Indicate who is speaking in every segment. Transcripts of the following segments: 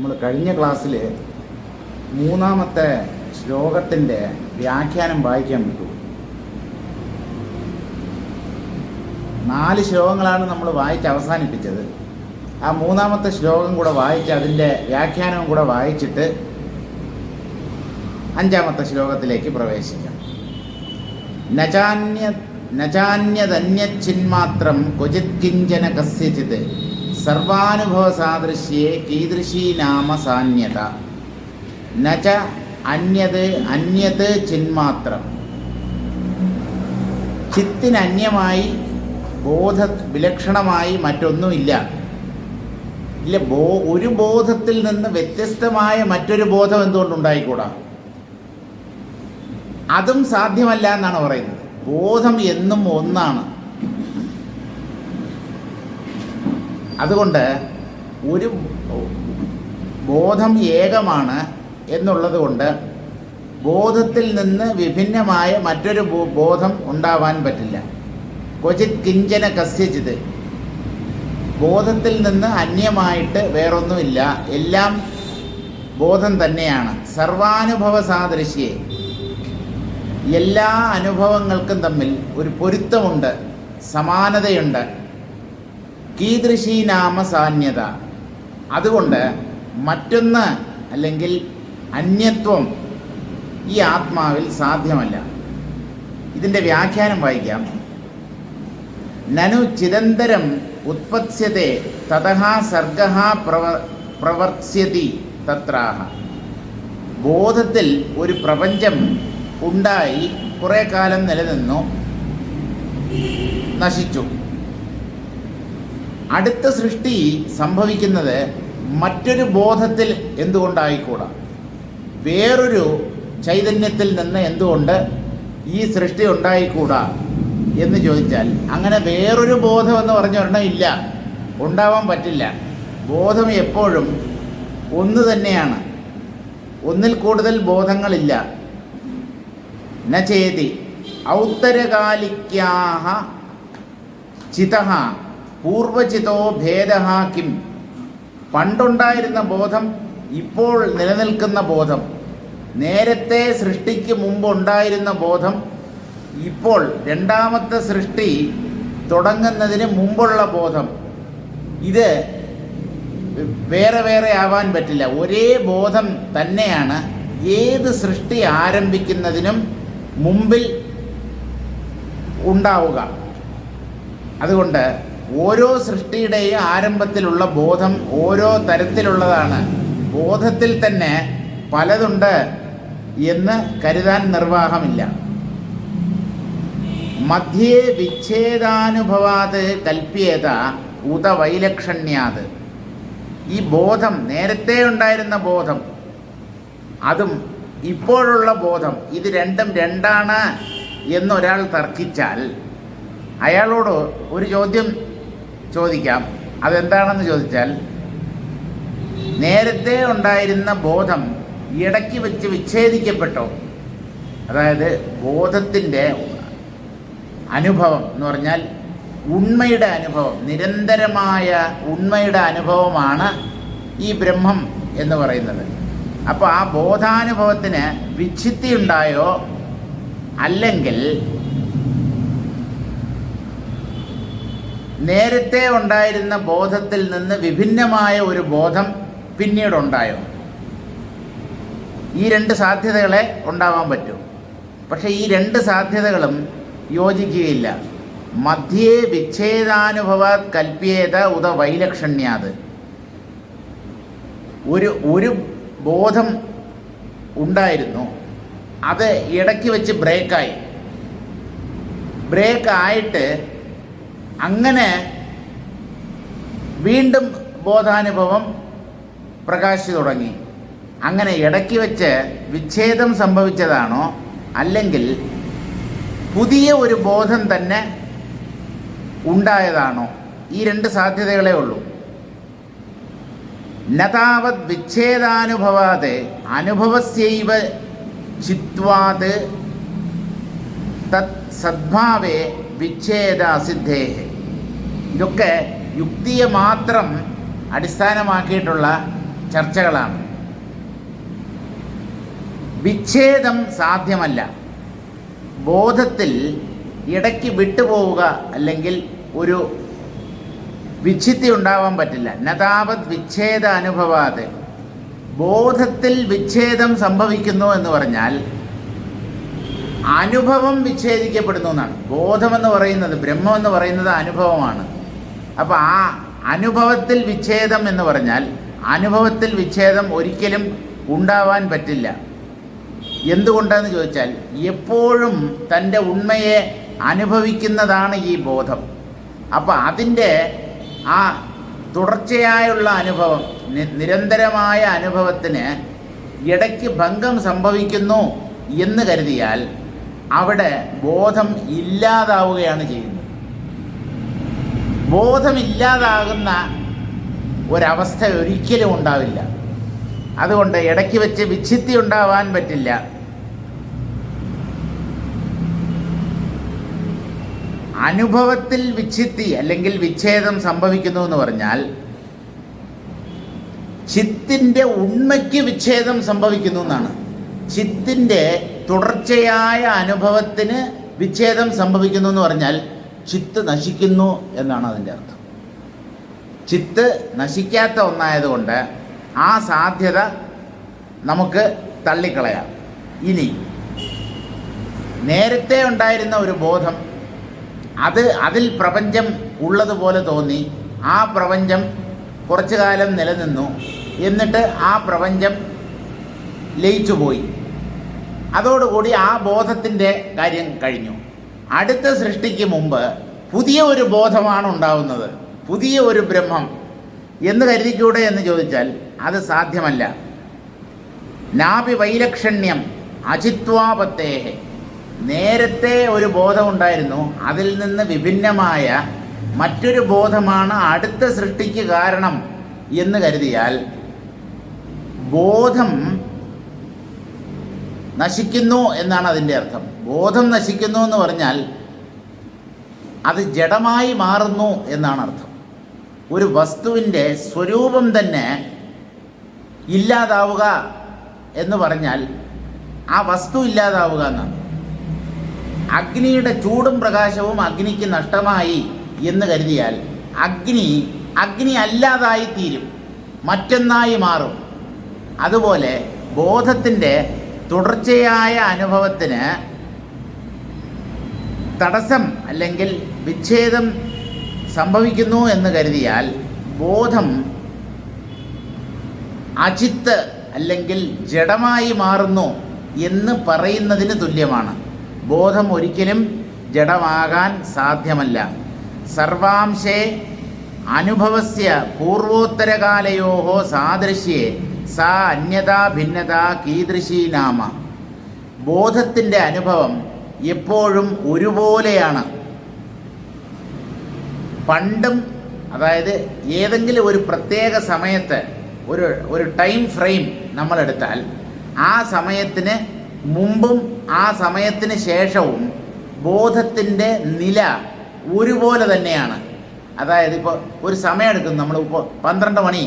Speaker 1: നമ്മൾ കഴിഞ്ഞ ക്ലാസ്സിൽ മൂന്നാമത്തെ ശ്ലോകത്തിൻ്റെ വ്യാഖ്യാനം വായിക്കാൻ വിട്ടു. 4 ശ്ലോകങ്ങളാണ് നമ്മൾ വായിച്ച് അവസാനിപ്പിച്ചത്. ആ മൂന്നാമത്തെ ശ്ലോകം കൂടെ വായിച്ച് അതിൻ്റെ വ്യാഖ്യാനവും കൂടെ വായിച്ചിട്ട് 5ാമത്തെ ശ്ലോകത്തിലേക്ക് പ്രവേശിക്കാം. നചാന്യതന്യച്ചിന്മാത്രം ക്വചിത് കിഞ്ചന കസ്യചിത് സർവാനുഭവസാദൃശ്യേ കീദൃശീ നാമ സാന്യത. നച അന്യത് ചിന്മാത്രം. ചിത്തിനന്യമായി വിലക്ഷണമായി മറ്റൊന്നുമില്ല. ഒരു ബോധത്തിൽ നിന്ന് വ്യത്യസ്തമായ മറ്റൊരു ബോധം എന്തുകൊണ്ടുണ്ടായിക്കൂടാ? അതും സാധ്യമല്ല എന്നാണ് പറയുന്നത്. ബോധം എന്നും ഒന്നാണ്. അതുകൊണ്ട് ഒരു ബോധം ഏകമാണ് എന്നുള്ളത് കൊണ്ട് ബോധത്തിൽ നിന്ന് വിഭിന്നമായ മറ്റൊരു ബോധം ഉണ്ടാവാൻ പറ്റില്ല. ക്വചിത് കിഞ്ചന കസ്യചിത്, ബോധത്തിൽ നിന്ന് അന്യമായിട്ട് വേറൊന്നുമില്ല, എല്ലാം ബോധം തന്നെയാണ്. സർവാനുഭവ സാദൃശ്യേ, എല്ലാ അനുഭവങ്ങൾക്കും തമ്മിൽ ഒരു പൊരുത്തമുണ്ട്, സമാനതയുണ്ട്. കീദൃശീ നാമ സാന്യത, അതുകൊണ്ട് മറ്റൊന്ന് അല്ലെങ്കിൽ അന്യത്വം ഈ ആത്മാവിൽ സാധ്യമല്ല. ഇതിൻ്റെ വ്യാഖ്യാനം വായിക്കാം. നനു ചിദന്തരം ഉത്പത്സ്യത്തെ തതഃ സർഗഃ പ്രവർത്സ്യതി തത്രാഹ. ബോധത്തിൽ ഒരു പ്രപഞ്ചം ഉണ്ടായി കുറേ കാലം നിലനിന്നു, നശിച്ചു. അടുത്ത സൃഷ്ടി സംഭവിക്കുന്നത് മറ്റൊരു ബോധത്തിൽ എന്തുകൊണ്ടായിക്കൂടാ? വേറൊരു ചൈതന്യത്തിൽ നിന്ന് എന്തുകൊണ്ട് ഈ സൃഷ്ടി ഉണ്ടായിക്കൂടാ എന്ന് ചോദിച്ചാൽ, അങ്ങനെ വേറൊരു ബോധം എന്ന് പറഞ്ഞൊരെണ്ണം ഇല്ല, ഉണ്ടാവാൻ പറ്റില്ല. ബോധം എപ്പോഴും ഒന്ന് തന്നെയാണ്, ഒന്നിൽ കൂടുതൽ ബോധങ്ങളില്ല. ന ചേതി ഔത്തരകാലിക്യാഹ ചിതഃ പൂർവചിതോ ഭേദഃ കിം. പണ്ടുണ്ടായിരുന്ന ബോധം, ഇപ്പോൾ നിലനിൽക്കുന്ന ബോധം, നേരത്തെ സൃഷ്ടിക്ക് മുമ്പുണ്ടായിരുന്ന ബോധം, ഇപ്പോൾ രണ്ടാമത്തെ സൃഷ്ടി തുടങ്ങുന്നതിന് മുമ്പുള്ള ബോധം, ഇത് വേറെ വേറെ ആവാൻ പറ്റില്ല. ഒരേ ബോധം തന്നെയാണ് ഏത് സൃഷ്ടി ആരംഭിക്കുന്നതിനും മുമ്പിൽ ഉണ്ടാവുക. അതുകൊണ്ട് ഓരോ സൃഷ്ടിയുടെയും ആരംഭത്തിലുള്ള ബോധം ഓരോ തരത്തിലുള്ളതാണ്. ബോധത്തിൽ തന്നെ പലതുണ്ട് എന്ന് കരുതാൻ നിർവാഹമില്ല. മധ്യേ വിച്ഛേദാനുഭവാത് കൽപ്യേത ഉത വൈലക്ഷണ്യാത്. ഈ ബോധം, നേരത്തെ ഉണ്ടായിരുന്ന ബോധം, അതും ഇപ്പോഴുള്ള ബോധം, ഇത് രണ്ടും രണ്ടാണ് എന്നൊരാൾ തർക്കിച്ചാൽ അയാളോട് ഒരു ചോദ്യം ചോദിക്കാം. അതെന്താണെന്ന് ചോദിച്ചാൽ, നേരത്തെ ഉണ്ടായിരുന്ന ബോധം ഇടയ്ക്ക് വെച്ച് വിച്ഛേദിക്കപ്പെട്ടോ? അതായത് ബോധത്തിൻ്റെ അനുഭവം എന്ന് പറഞ്ഞാൽ ഉണ്മയുടെ അനുഭവം, നിരന്തരമായ ഉണ്മയുടെ അനുഭവമാണ് ഈ ബ്രഹ്മം എന്ന് പറയുന്നത്. അപ്പോൾ ആ ബോധാനുഭവത്തിന് വിച്ഛിത്തി ഉണ്ടായോ, അല്ലെങ്കിൽ നേരത്തെ ഉണ്ടായിരുന്ന ബോധത്തിൽ നിന്ന് വിഭിന്നമായ ഒരു ബോധം പിന്നീടുണ്ടായോ? ഈ 2 സാധ്യതകളെ ഉണ്ടാവാൻ പറ്റൂ. പക്ഷേ ഈ 2 സാധ്യതകളും യോജിക്കുകയില്ല. മധ്യേ വിച്ഛേദാനുഭവാത് കൽപ്യേത ഉത വൈലക്ഷണ്യാത്. ഒരു ബോധം ഉണ്ടായിരുന്നു, അത് ഇടയ്ക്ക് വെച്ച് ബ്രേക്കായിട്ട് അങ്ങനെ വീണ്ടും ബോധാനുഭവം പ്രകാശിച്ചു തുടങ്ങി. അങ്ങനെ ഇടയ്ക്ക് വെച്ച് വിച്ഛേദം സംഭവിച്ചതാണോ, അല്ലെങ്കിൽ പുതിയ ഒരു ബോധം തന്നെ ഉണ്ടായതാണോ? ഈ 2 സാധ്യതകളേ ഉള്ളൂ. നതാവത് വിച്ഛേദാനുഭവാത് അനുഭവസ്യൈവ ചിത്വാത് തത് സദ്ഭാവേ വിച്ഛേദ അസിദ്ധേഹ. ഇതൊക്കെ യുക്തിയെ മാത്രം അടിസ്ഥാനമാക്കിയിട്ടുള്ള ചർച്ചകളാണ്. വിച്ഛേദം സാധ്യമല്ല. ബോധത്തിൽ ഇടയ്ക്ക് വിട്ടുപോവുക അല്ലെങ്കിൽ ഒരു വിച്ഛിത്തി ഉണ്ടാവാൻ പറ്റില്ല. നതാവത് വിച്ഛേദ അനുഭവാത്. ബോധത്തിൽ വിച്ഛേദം സംഭവിക്കുന്നു എന്ന് പറഞ്ഞാൽ അനുഭവം വിച്ഛേദിക്കപ്പെടുന്നു എന്നാണ്. ബോധമെന്ന് പറയുന്നത്, ബ്രഹ്മം എന്ന് പറയുന്നത് അനുഭവമാണ്. അപ്പോൾ ആ അനുഭവത്തിൽ വിച്ഛേദം എന്ന് പറഞ്ഞാൽ അനുഭവത്തിൽ വിച്ഛേദം ഒരിക്കലും ഉണ്ടാവാൻ പറ്റില്ല. എന്തുകൊണ്ടാണെന്ന് ചോദിച്ചാൽ എപ്പോഴും തൻ്റെ ഉണ്മയെ അനുഭവിക്കുന്നതാണ് ഈ ബോധം. അപ്പോൾ അതിൻ്റെ ആ തുടർച്ചയായുള്ള അനുഭവം, നിരന്തരമായ അനുഭവത്തിന് ഇടയ്ക്ക് ഭംഗം സംഭവിക്കുന്നു എന്ന് കരുതിയാൽ അവിടെ ബോധം ഇല്ലാതാവുകയാണ് ചെയ്യുന്നത്. ബോധമില്ലാതാകുന്ന ഒരവസ്ഥ ഒരിക്കലും ഉണ്ടാവില്ല. അതുകൊണ്ട് ഇടയ്ക്ക് വെച്ച് വിച്ഛിത്തി ഉണ്ടാവാൻ പറ്റില്ല. അനുഭവത്തിൽ വിച്ഛിത്തി അല്ലെങ്കിൽ വിച്ഛേദം സംഭവിക്കുന്നു എന്ന് പറഞ്ഞാൽ ചിത്തിൻ്റെ ഉണ്മയ്ക്ക് വിച്ഛേദം സംഭവിക്കുന്നു എന്നാണ്. ചിത്തിൻ്റെ തുടർച്ചയായ അനുഭവത്തിന് വിച്ഛേദം സംഭവിക്കുന്നു എന്ന് പറഞ്ഞാൽ ചിത്ത് നശിക്കുന്നു എന്നാണ് അതിൻ്റെ അർത്ഥം. ചിത്ത് നശിക്കാത്ത ഒന്നായതുകൊണ്ട് ആ സാധ്യത നമുക്ക് തള്ളിക്കളയാം. ഇനി നേരത്തെ ഉണ്ടായിരുന്ന ഒരു ബോധം, അതിൽ പ്രപഞ്ചം ഉള്ളതുപോലെ തോന്നി, ആ പ്രപഞ്ചം കുറച്ചു കാലം നിലനിന്നു, എന്നിട്ട് ആ പ്രപഞ്ചം ലയിച്ചുപോയി. അതോടുകൂടി ആ ബോധത്തിൻ്റെ കാര്യം കഴിഞ്ഞു. അടുത്ത സൃഷ്ടിക്ക് മുമ്പ് പുതിയ ഒരു ബോധമാണ് ഉണ്ടാവുന്നത്, പുതിയ ഒരു ബ്രഹ്മം എന്ന് കരുതിക്കൂടെ എന്ന് ചോദിച്ചാൽ അത് സാധ്യമല്ല. നാഭി വൈലക്ഷണ്യം അചിത്വാപത്തേഹേ. നേരത്തെ ഒരു ബോധമുണ്ടായിരുന്നു, അതിൽ നിന്ന് വിഭിന്നമായ മറ്റൊരു ബോധമാണ് അടുത്ത സൃഷ്ടിക്ക് കാരണം എന്ന് കരുതിയാൽ ബോധം നശിക്കുന്നു എന്നാണ് അതിൻ്റെ അർത്ഥം. ബോധം നശിക്കുന്നു എന്ന് പറഞ്ഞാൽ അത് ജഡമായി മാറുന്നു എന്നാണ് അർത്ഥം. ഒരു വസ്തുവിൻ്റെ സ്വരൂപം തന്നെ ഇല്ലാതാവുക എന്ന് പറഞ്ഞാൽ ആ വസ്തു ഇല്ലാതാവുക എന്നാണ്. അഗ്നിയുടെ ചൂടും പ്രകാശവും അഗ്നിക്ക് നഷ്ടമായി എന്ന് കരുതിയാൽ അഗ്നി അല്ലാതായി തീരും, മറ്റൊന്നായി മാറും. അതുപോലെ ബോധത്തിൻ്റെ തുടർച്ചയായ അനുഭവത്തിന് തടസ്സം അല്ലെങ്കിൽ വിച്ഛേദം സംഭവിക്കുന്നു എന്ന് കരുതിയാൽ ബോധം അചിത്ത് അല്ലെങ്കിൽ ജഡമായി മാറുന്നു എന്ന് പറയുന്നതിന് തുല്യമാണ്. ബോധം ഒരിക്കലും ജഡമാകാൻ സാധ്യമല്ല. സർവാംശേ അനുഭവസ്യ പൂർവോത്തരകാലയോ സാദൃശ്യേ സാ അന്യതാ ഭിന്നതാ കീദൃശീ നാമ. ബോധത്തിൻ്റെ അനുഭവം എപ്പോഴും ഒരുപോലെയാണ്. പണ്ടും, അതായത് ഏതെങ്കിലും ഒരു പ്രത്യേക സമയത്ത് ഒരു ടൈം ഫ്രെയിം നമ്മളെടുത്താൽ ആ സമയത്തിന് മുമ്പും ആ സമയത്തിന് ശേഷവും ബോധത്തിൻ്റെ നില ഒരുപോലെ തന്നെയാണ്. അതായത് ഇപ്പോൾ ഒരു സമയം എടുക്കുന്നു, നമ്മളിപ്പോൾ 12 മണി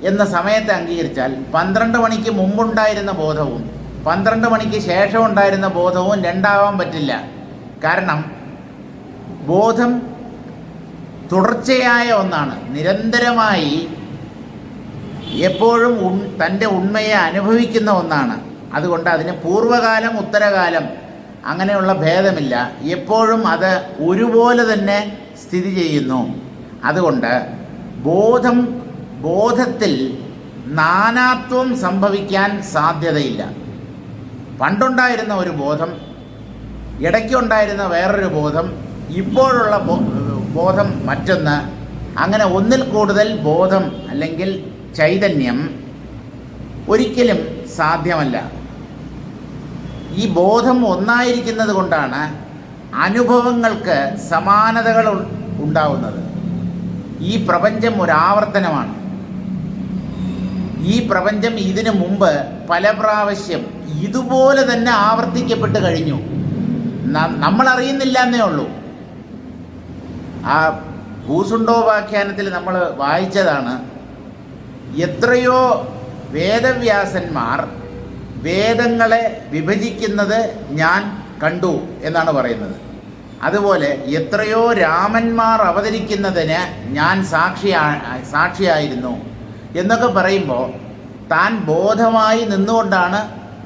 Speaker 1: എന്ന സമയത്തെ അംഗീകരിച്ചാൽ 12 മണിക്ക് മുമ്പുണ്ടായിരുന്ന ബോധവും 12 മണിക്ക് ശേഷം ഉണ്ടായിരുന്ന ബോധവും രണ്ടാവാൻ പറ്റില്ല. കാരണം ബോധം തുടർച്ചയായ ഒന്നാണ്, നിരന്തരമായി എപ്പോഴും തൻ്റെ ഉണ്മയെ അനുഭവിക്കുന്ന ഒന്നാണ്. അതുകൊണ്ട് അതിന് പൂർവ്വകാലം ഉത്തരകാലം അങ്ങനെയുള്ള ഭേദമില്ല, എപ്പോഴും അത് ഒരുപോലെ തന്നെ സ്ഥിതി ചെയ്യുന്നു. അതുകൊണ്ട് ബോധത്തിൽ നാനാത്വം സംഭവിക്കാൻ സാധ്യതയില്ല. പണ്ടുണ്ടായിരുന്ന ഒരു ബോധം, ഇടയ്ക്കുണ്ടായിരുന്ന വേറൊരു ബോധം, ഇപ്പോഴുള്ള ബോധം മറ്റൊന്ന്, അങ്ങനെ ഒന്നിൽ കൂടുതൽ ബോധം അല്ലെങ്കിൽ ചൈതന്യം ഒരിക്കലും സാധ്യമല്ല. ഈ ബോധം ഒന്നായിരിക്കുന്നത് കൊണ്ടാണ് അനുഭവങ്ങൾക്ക് സമാനതകൾ ഉണ്ടാവുന്നത്. ഈ പ്രപഞ്ചം ഒരാവർത്തനമാണ്. ഈ പ്രപഞ്ചം ഇതിനു മുമ്പ് പല പ്രാവശ്യം ഇതുപോലെ തന്നെ ആവർത്തിക്കപ്പെട്ട് കഴിഞ്ഞു. നമ്മളറിയുന്നില്ല എന്നേ ഉള്ളൂ. ആ ഭൂസുണ്ടോപാഖ്യാനത്തിൽ നമ്മൾ വായിച്ചതാണ്, എത്രയോ വേദവ്യാസന്മാർ വേദങ്ങളെ വിഭജിക്കുന്നത് ഞാൻ കണ്ടു എന്നാണ് പറയുന്നത്. അതുപോലെ എത്രയോ രാമന്മാർ അവതരിക്കുന്നതിന് ഞാൻ സാക്ഷിയായിരുന്നു എന്നൊക്കെ പറയുമ്പോൾ താൻ ബോധമായി നിന്നുകൊണ്ടാണ്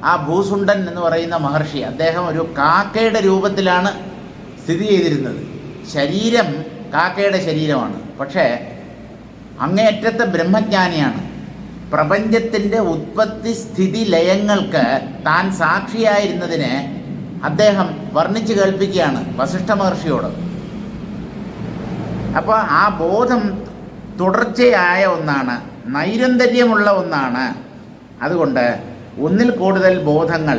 Speaker 1: ആ ഭൂസുണ്ടൻ എന്ന് പറയുന്ന മഹർഷി, അദ്ദേഹം ഒരു കാക്കയുടെ രൂപത്തിലാണ് സ്ഥിതി ചെയ്തിരുന്നത്. ശരീരം കാക്കയുടെ ശരീരമാണ്, പക്ഷേ അങ്ങേയറ്റത്തെ ബ്രഹ്മജ്ഞാനിയാണ്. പ്രപഞ്ചത്തിൻ്റെ ഉത്പത്തി സ്ഥിതി ലയങ്ങൾക്ക് താൻ സാക്ഷിയായിരുന്നതിനെ അദ്ദേഹം വർണ്ണിച്ച് കേൾപ്പിക്കുകയാണ് വസിഷ്ഠ മഹർഷിയോട്. അപ്പോൾ ആ ബോധം തുടർച്ചയായ ഒന്നാണ്, നൈരന്തര്യമുള്ള ഒന്നാണ്. അതുകൊണ്ട് ഒന്നിൽ കൂടുതൽ ബോധങ്ങൾ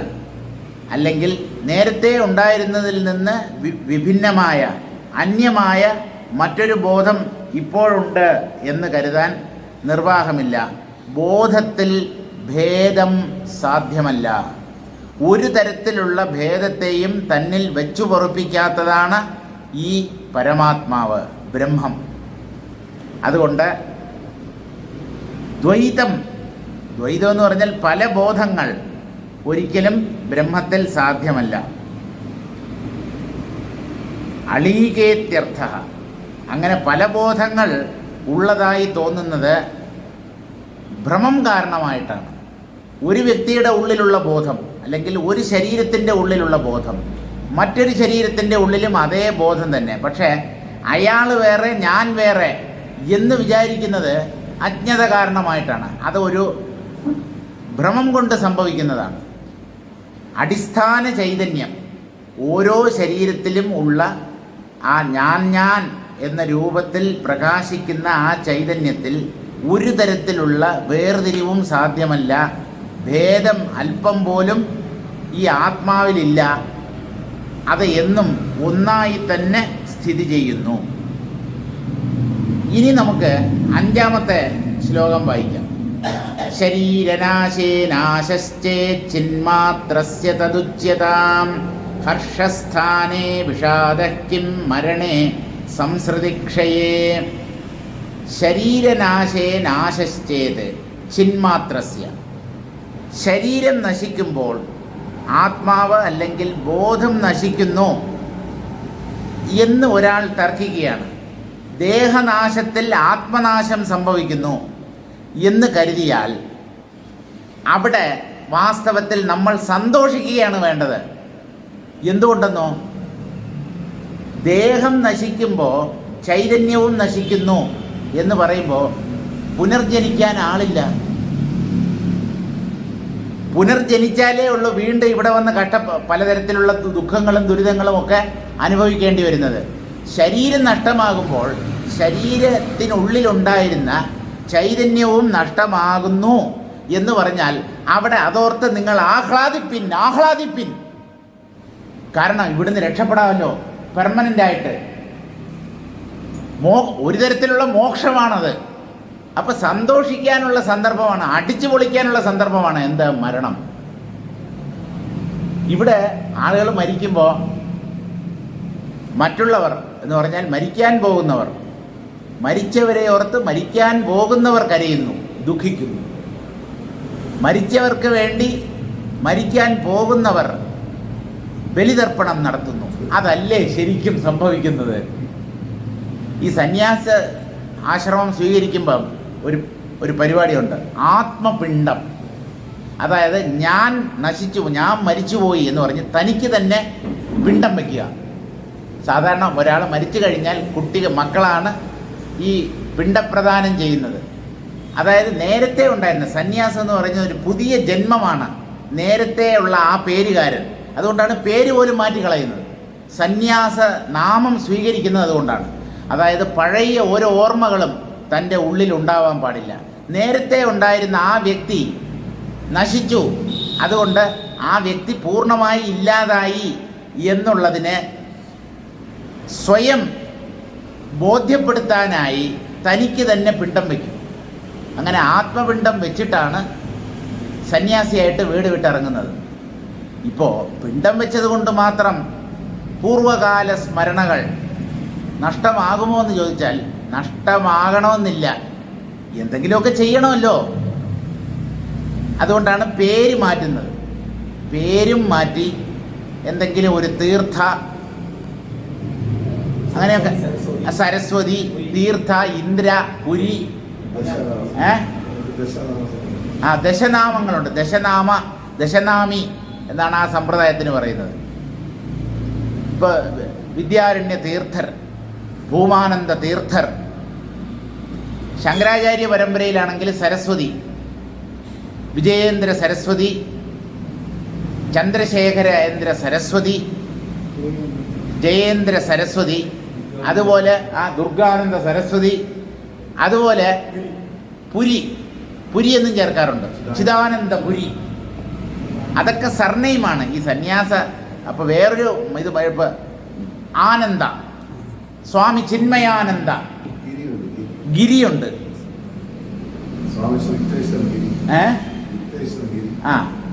Speaker 1: അല്ലെങ്കിൽ നേരത്തെ ഉണ്ടായിരുന്നതിൽ നിന്ന് വിഭിന്നമായ അന്യമായ മറ്റൊരു ബോധം ഇപ്പോഴുണ്ട് എന്ന് കരുതാൻ നിർവാഹമില്ല. ബോധത്തിൽ ഭേദം സാധ്യമല്ല. ഒരു തരത്തിലുള്ള ഭേദത്തെയും തന്നിൽ വെച്ചു പൊറുപ്പിക്കാത്തതാണ് ഈ പരമാത്മാവ്, ബ്രഹ്മം. അതുകൊണ്ട് ദ്വൈതം എന്ന് പറഞ്ഞാൽ പല ബോധങ്ങൾ ഒരിക്കലും ബ്രഹ്മത്തിൽ സാധ്യമല്ല. അളീകേത്യർത്ഥ, അങ്ങനെ പല ബോധങ്ങൾ ഉള്ളതായി തോന്നുന്നത് ഭ്രമം കാരണമായിട്ടാണ്. ഒരു വ്യക്തിയുടെ ഉള്ളിലുള്ള ബോധം അല്ലെങ്കിൽ ഒരു ശരീരത്തിൻ്റെ ഉള്ളിലുള്ള ബോധം മറ്റൊരു ശരീരത്തിൻ്റെ ഉള്ളിലും അതേ ബോധം തന്നെ, പക്ഷേ അയാൾ വേറെ ഞാൻ വേറെ എന്ന് വിചാരിക്കുന്നത് അജ്ഞത കാരണമായിട്ടാണ്. അത് ഒരു ഭ്രമം കൊണ്ട് സംഭവിക്കുന്നതാണ്. അടിസ്ഥാന ചൈതന്യം ഓരോ ശരീരത്തിലും ഉള്ള ആ ഞാൻ എന്ന രൂപത്തിൽ പ്രകാശിക്കുന്ന ആ ചൈതന്യത്തിൽ ഒരു തരത്തിലുള്ള വേർതിരിവും സാധ്യമല്ല. ഭേദം അല്പം പോലും ഈ ആത്മാവിലില്ല. അത് എന്നും ഒന്നായി തന്നെ സ്ഥിതി ചെയ്യുന്നു. ഇനി നമുക്ക് 5-ാമത്തെ ശ്ലോകം വായിക്കാം. ശരീരനാശേനാശ്ചേച്ചിന്മാത്രസ്യ തദുച്യതാം ഹർഷസ്ഥാനേ വിഷാദഃ കിം മരണേ സംസൃതിക്ഷയേ. ശരീരനാശേനാശ്ചേത് ചിന്മാത്രസ്യ, ശരീരം നശിക്കുമ്പോൾ ആത്മാവ് അല്ലെങ്കിൽ ബോധം നശിക്കുന്നു എന്ന് ഒരാൾ തർക്കിക്കുകയാണ്. ദേഹനാശത്തിൽ ആത്മനാശം സംഭവിക്കുന്നു എന്ന് കരുതിയാൽ അവിടെ വാസ്തവത്തിൽ നമ്മൾ സന്തോഷിക്കുകയാണ് വേണ്ടത്. എന്തുകൊണ്ടെന്നോ, ദേഹം നശിക്കുമ്പോൾ ചൈതന്യവും നശിക്കുന്നു എന്ന് പറയുമ്പോൾ പുനർജനിക്കാൻ ആളില്ല. പുനർജനിച്ചാലേ ഉള്ളൂ വീണ്ടും ഇവിടെ വന്ന് പലതരത്തിലുള്ള ദുഃഖങ്ങളും ദുരിതങ്ങളും ഒക്കെ അനുഭവിക്കേണ്ടി വരുന്നത്. ശരീരം നഷ്ടമാകുമ്പോൾ ശരീരത്തിനുള്ളിലുണ്ടായിരുന്ന ചൈതന്യവും നഷ്ടമാകുന്നു എന്ന് പറഞ്ഞാൽ അവിടെ അതോർത്ത് നിങ്ങൾ ആഹ്ലാദിപ്പിൻ. കാരണം ഇവിടുന്ന് രക്ഷപ്പെടാമല്ലോ പെർമനൻ്റായിട്ട്. ഒരു തരത്തിലുള്ള മോക്ഷമാണത്. അപ്പം സന്തോഷിക്കാനുള്ള സന്ദർഭമാണ്, അടിച്ചു പൊളിക്കാനുള്ള സന്ദർഭമാണ് എന്ത് മരണം. ഇവിടെ ആളുകൾ മരിക്കുമ്പോൾ മറ്റുള്ളവർ എന്ന് പറഞ്ഞാൽ മരിക്കാൻ പോകുന്നവർ, മരിച്ചവരെ ഓർത്ത് മരിക്കാൻ പോകുന്നവർ കരയുന്നു, ദുഃഖിക്കുന്നു. മരിച്ചവർക്ക് വേണ്ടി മരിക്കാൻ പോകുന്നവർ ബലിതർപ്പണം നടത്തുന്നു. അതല്ലേ ശരിക്കും സംഭവിക്കുന്നത്? ഈ സന്യാസ ആശ്രമം സ്വീകരിക്കുമ്പം ഒരു പരിപാടിയുണ്ട്, ആത്മപിണ്ഡം. അതായത് ഞാൻ നശിച്ചു, ഞാൻ മരിച്ചുപോയി എന്ന് പറഞ്ഞ് തനിക്ക് തന്നെ പിണ്ഡം വയ്ക്കുക. സാധാരണ ഒരാൾ മരിച്ചു കഴിഞ്ഞാൽ മക്കളാണ് ഈ പിണ്ഡപ്രദാനം ചെയ്യുന്നത്. അതായത് നേരത്തെ ഉണ്ടായിരുന്ന സന്യാസം എന്ന് പറയുന്നത് ഒരു പുതിയ ജന്മമാണ്. നേരത്തെ ഉള്ള ആ പേരുകാരൻ, അതുകൊണ്ടാണ് പേര് പോലും മാറ്റിക്കളയുന്നത്. സന്യാസ നാമം സ്വീകരിക്കുന്നത് അതുകൊണ്ടാണ്. അതായത് പഴയ ഓരോ ഓർമ്മകളും തൻ്റെ ഉള്ളിൽ ഉണ്ടാവാൻ പാടില്ല. നേരത്തെ ഉണ്ടായിരുന്ന ആ വ്യക്തി നശിച്ചു, അതുകൊണ്ട് ആ വ്യക്തി പൂർണ്ണമായി ഇല്ലാതായി എന്നുള്ളതിനെ സ്വയം ബോധ്യപ്പെടുത്താനായി തനിക്ക് തന്നെ പിണ്ഡം വയ്ക്കും. അങ്ങനെ ആത്മപിണ്ഡം വെച്ചിട്ടാണ് സന്യാസിയായിട്ട് വീട് വിട്ടിറങ്ങുന്നത്. ഇപ്പോൾ പിണ്ഡം വെച്ചത് കൊണ്ട് മാത്രം പൂർവകാല സ്മരണകൾ നഷ്ടമാകുമോ എന്ന് ചോദിച്ചാൽ നഷ്ടമാകണമെന്നില്ല. എന്തെങ്കിലുമൊക്കെ ചെയ്യണമല്ലോ. അതുകൊണ്ടാണ് പേര് മാറ്റുന്നത്. പേരും മാറ്റി എന്തെങ്കിലും ഒരു തീർത്ഥ, അങ്ങനെയൊക്കെ, സരസ്വതി, തീർത്ഥ, ഇന്ദ്ര, പുരി, ദശനാമങ്ങളുണ്ട്. ദശനാമി എന്നാണ് ആ സമ്പ്രദായത്തിന് പറയുന്നത്. ഇപ്പോൾ വിദ്യാരണ്യ തീർത്ഥർ, ഭൂമാനന്ദ തീർത്ഥർ. ശങ്കരാചാര്യ പരമ്പരയിലാണെങ്കിൽ സരസ്വതി, വിജയേന്ദ്ര സരസ്വതി, ചന്ദ്രശേഖരേന്ദ്ര സരസ്വതി, ജയേന്ദ്ര സരസ്വതി, അതുപോലെ ദുർഗാനന്ദ സരസ്വതി, അതുപോലെ പുരി എന്നും ചേർക്കാറുണ്ട്, ചിദാനന്ദ പുരി. അതൊക്കെ സർനെയിമാണ് ഈ സന്യാസ. അപ്പോൾ വേറൊരു ഇത് ഇപ്പം ആനന്ദ, സ്വാമി ചിന്മയാനന്ദ, ഗിരിയുണ്ട്.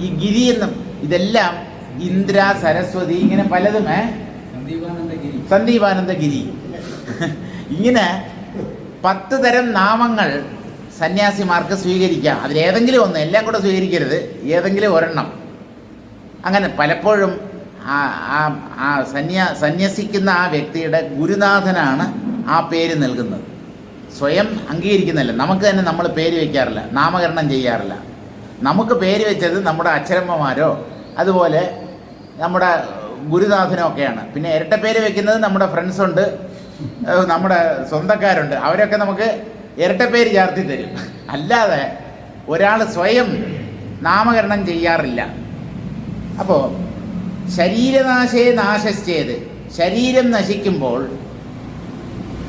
Speaker 1: ഈ ഗിരി എന്നും ഇതെല്ലാം ഇന്ദ്ര, സരസ്വതി, ഇങ്ങനെ പലതും. സന്ദീപാനന്ദ ഗിരി. ഇങ്ങനെ 10 തരം നാമങ്ങൾ സന്യാസിമാർക്ക് സ്വീകരിക്കാം. അതിലേതെങ്കിലും ഒന്ന്, എല്ലാം കൂടെ സ്വീകരിക്കരുത്, ഏതെങ്കിലും ഒരെണ്ണം. അങ്ങനെ പലപ്പോഴും സന്യസിക്കുന്ന ആ വ്യക്തിയുടെ ഗുരുനാഥനാണ് ആ പേര് നൽകുന്നത്. സ്വയം അംഗീകരിക്കുന്നില്ല. നമുക്ക് തന്നെ നമ്മൾ പേര് വയ്ക്കാറില്ല, നാമകരണം ചെയ്യാറില്ല. നമുക്ക് പേര് വെച്ചത് നമ്മുടെ അച്ഛനമ്മമാരോ അതുപോലെ നമ്മുടെ ഗുരുനാഥനോ ഒക്കെയാണ്. പിന്നെ ഇരട്ട പേര് വെക്കുന്നത് നമ്മുടെ ഫ്രണ്ട്സുണ്ട്, നമ്മുടെ സ്വന്തക്കാരുണ്ട്. അവരൊക്കെ നമുക്ക് ഇരട്ട പേര് ചാർത്തി തരും. അല്ലാതെ ഒരാൾ സ്വയം നാമകരണം ചെയ്യാറില്ല. അപ്പോൾ ശരീരനാശേ നാശശ്ചേത്, ശരീരം നശിക്കുമ്പോൾ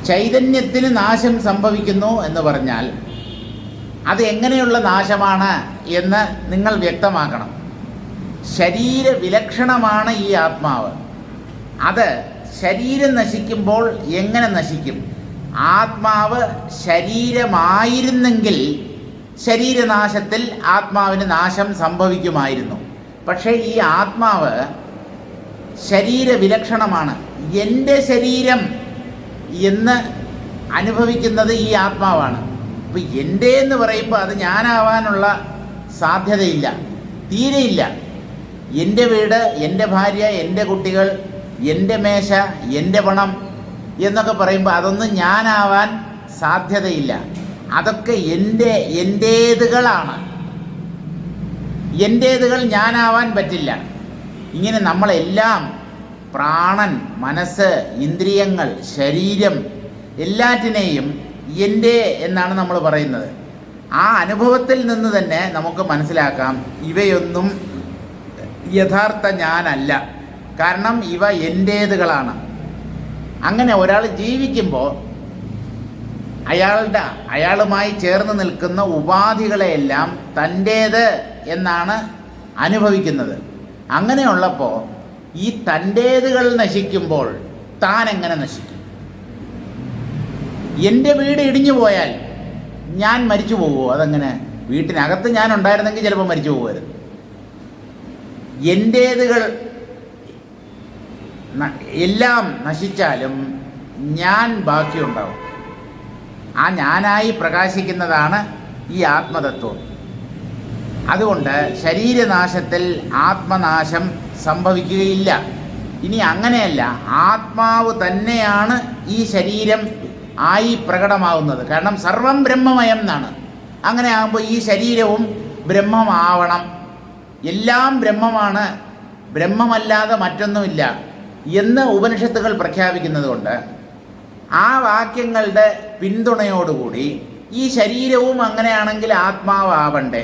Speaker 1: ചൈതന്യത്തിന് നാശം സംഭവിക്കുന്നു എന്ന് പറഞ്ഞാൽ അത് എങ്ങനെയുള്ള നാശമാണ് എന്ന് നിങ്ങൾ വ്യക്തമാക്കണം. ശരീര വിലക്ഷണമാണ് ഈ ആത്മാവ്. അത് ശരീരം നശിക്കുമ്പോൾ എങ്ങനെ നശിക്കും? ആത്മാവ് ശരീരമായിരുന്നെങ്കിൽ ശരീരനാശത്തിൽ ആത്മാവിന് നാശം സംഭവിക്കുമായിരുന്നു. പക്ഷേ ഈ ആത്മാവ് ശരീരവിലക്ഷണമാണ്. എൻ്റെ ശരീരം എന്ന് അനുഭവിക്കുന്നത് ഈ ആത്മാവാണ്. അപ്പോൾ എൻ്റെ എന്ന് പറയുമ്പോൾ അത് ഞാനാവാനുള്ള സാധ്യതയില്ല, തീരെയില്ല. എൻ്റെ വീട്, എൻ്റെ ഭാര്യ, എൻ്റെ കുട്ടികൾ, എൻ്റെ മേശ, എൻ്റെ പണം എന്നൊക്കെ പറയുമ്പോൾ അതൊന്നും ഞാനാവാൻ സാധ്യതയില്ല. അതൊക്കെ എൻ്റേതുകളാണ്. എൻ്റേതുകൾ ഞാനാവാൻ പറ്റില്ല. ഇങ്ങനെ നമ്മളെല്ലാം പ്രാണൻ, മനസ്സ്, ഇന്ദ്രിയങ്ങൾ, ശരീരം എല്ലാറ്റിനെയും എൻ്റെ എന്നാണ് നമ്മൾ പറയുന്നത്. ആ അനുഭവത്തിൽ നിന്ന് തന്നെ നമുക്ക് മനസ്സിലാക്കാം ഇവയൊന്നും യഥാർത്ഥ ഞാനല്ല. കാരണം ഇവ എൻ്റേതുകളാണ്. അങ്ങനെ ഒരാൾ ജീവിക്കുമ്പോൾ അയാളുമായി ചേർന്ന് നിൽക്കുന്ന ഉപാധികളെയെല്ലാം തൻ്റേത് എന്നാണ് അനുഭവിക്കുന്നത്. അങ്ങനെയുള്ളപ്പോൾ ഈ തൻ്റേതുകൾ നശിക്കുമ്പോൾ താൻ എങ്ങനെ നശിക്കും? എൻ്റെ വീട് ഇടിഞ്ഞു പോയാൽ ഞാൻ മരിച്ചു പോകുമോ? അതെങ്ങനെ? വീട്ടിനകത്ത് ഞാൻ ഉണ്ടായിരുന്നെങ്കിൽ ചിലപ്പോൾ മരിച്ചു പോകുമായിരുന്നു. എൻ്റേതുകൾ എല്ലാം നശിച്ചാലും ഞാൻ ബാക്കിയുണ്ടാവും. ആ ഞാനായി പ്രകാശിക്കുന്നതാണ് ഈ ആത്മതത്വം. അതുകൊണ്ട് ശരീരനാശത്തിൽ ആത്മനാശം സംഭവിക്കുകയില്ല. ഇനി അങ്ങനെയല്ല, ആത്മാവ് തന്നെയാണ് ഈ ശരീരം ആയി പ്രകടമാകുന്നത്. കാരണം സർവം ബ്രഹ്മമയം എന്നാണ്. അങ്ങനെ ആകുമ്പോൾ ഈ ശരീരവും ബ്രഹ്മമാവണം. എല്ലാം ബ്രഹ്മമാണ്, ബ്രഹ്മമല്ലാതെ മറ്റൊന്നുമില്ല എന്ന് ഉപനിഷത്തുകൾ പ്രഖ്യാപിക്കുന്നത് കൊണ്ട് ആ വാക്യങ്ങളുടെ പിന്തുണയോടുകൂടി ഈ ശരീരവും അങ്ങനെയാണെങ്കിൽ ആത്മാവാവണ്ടേ?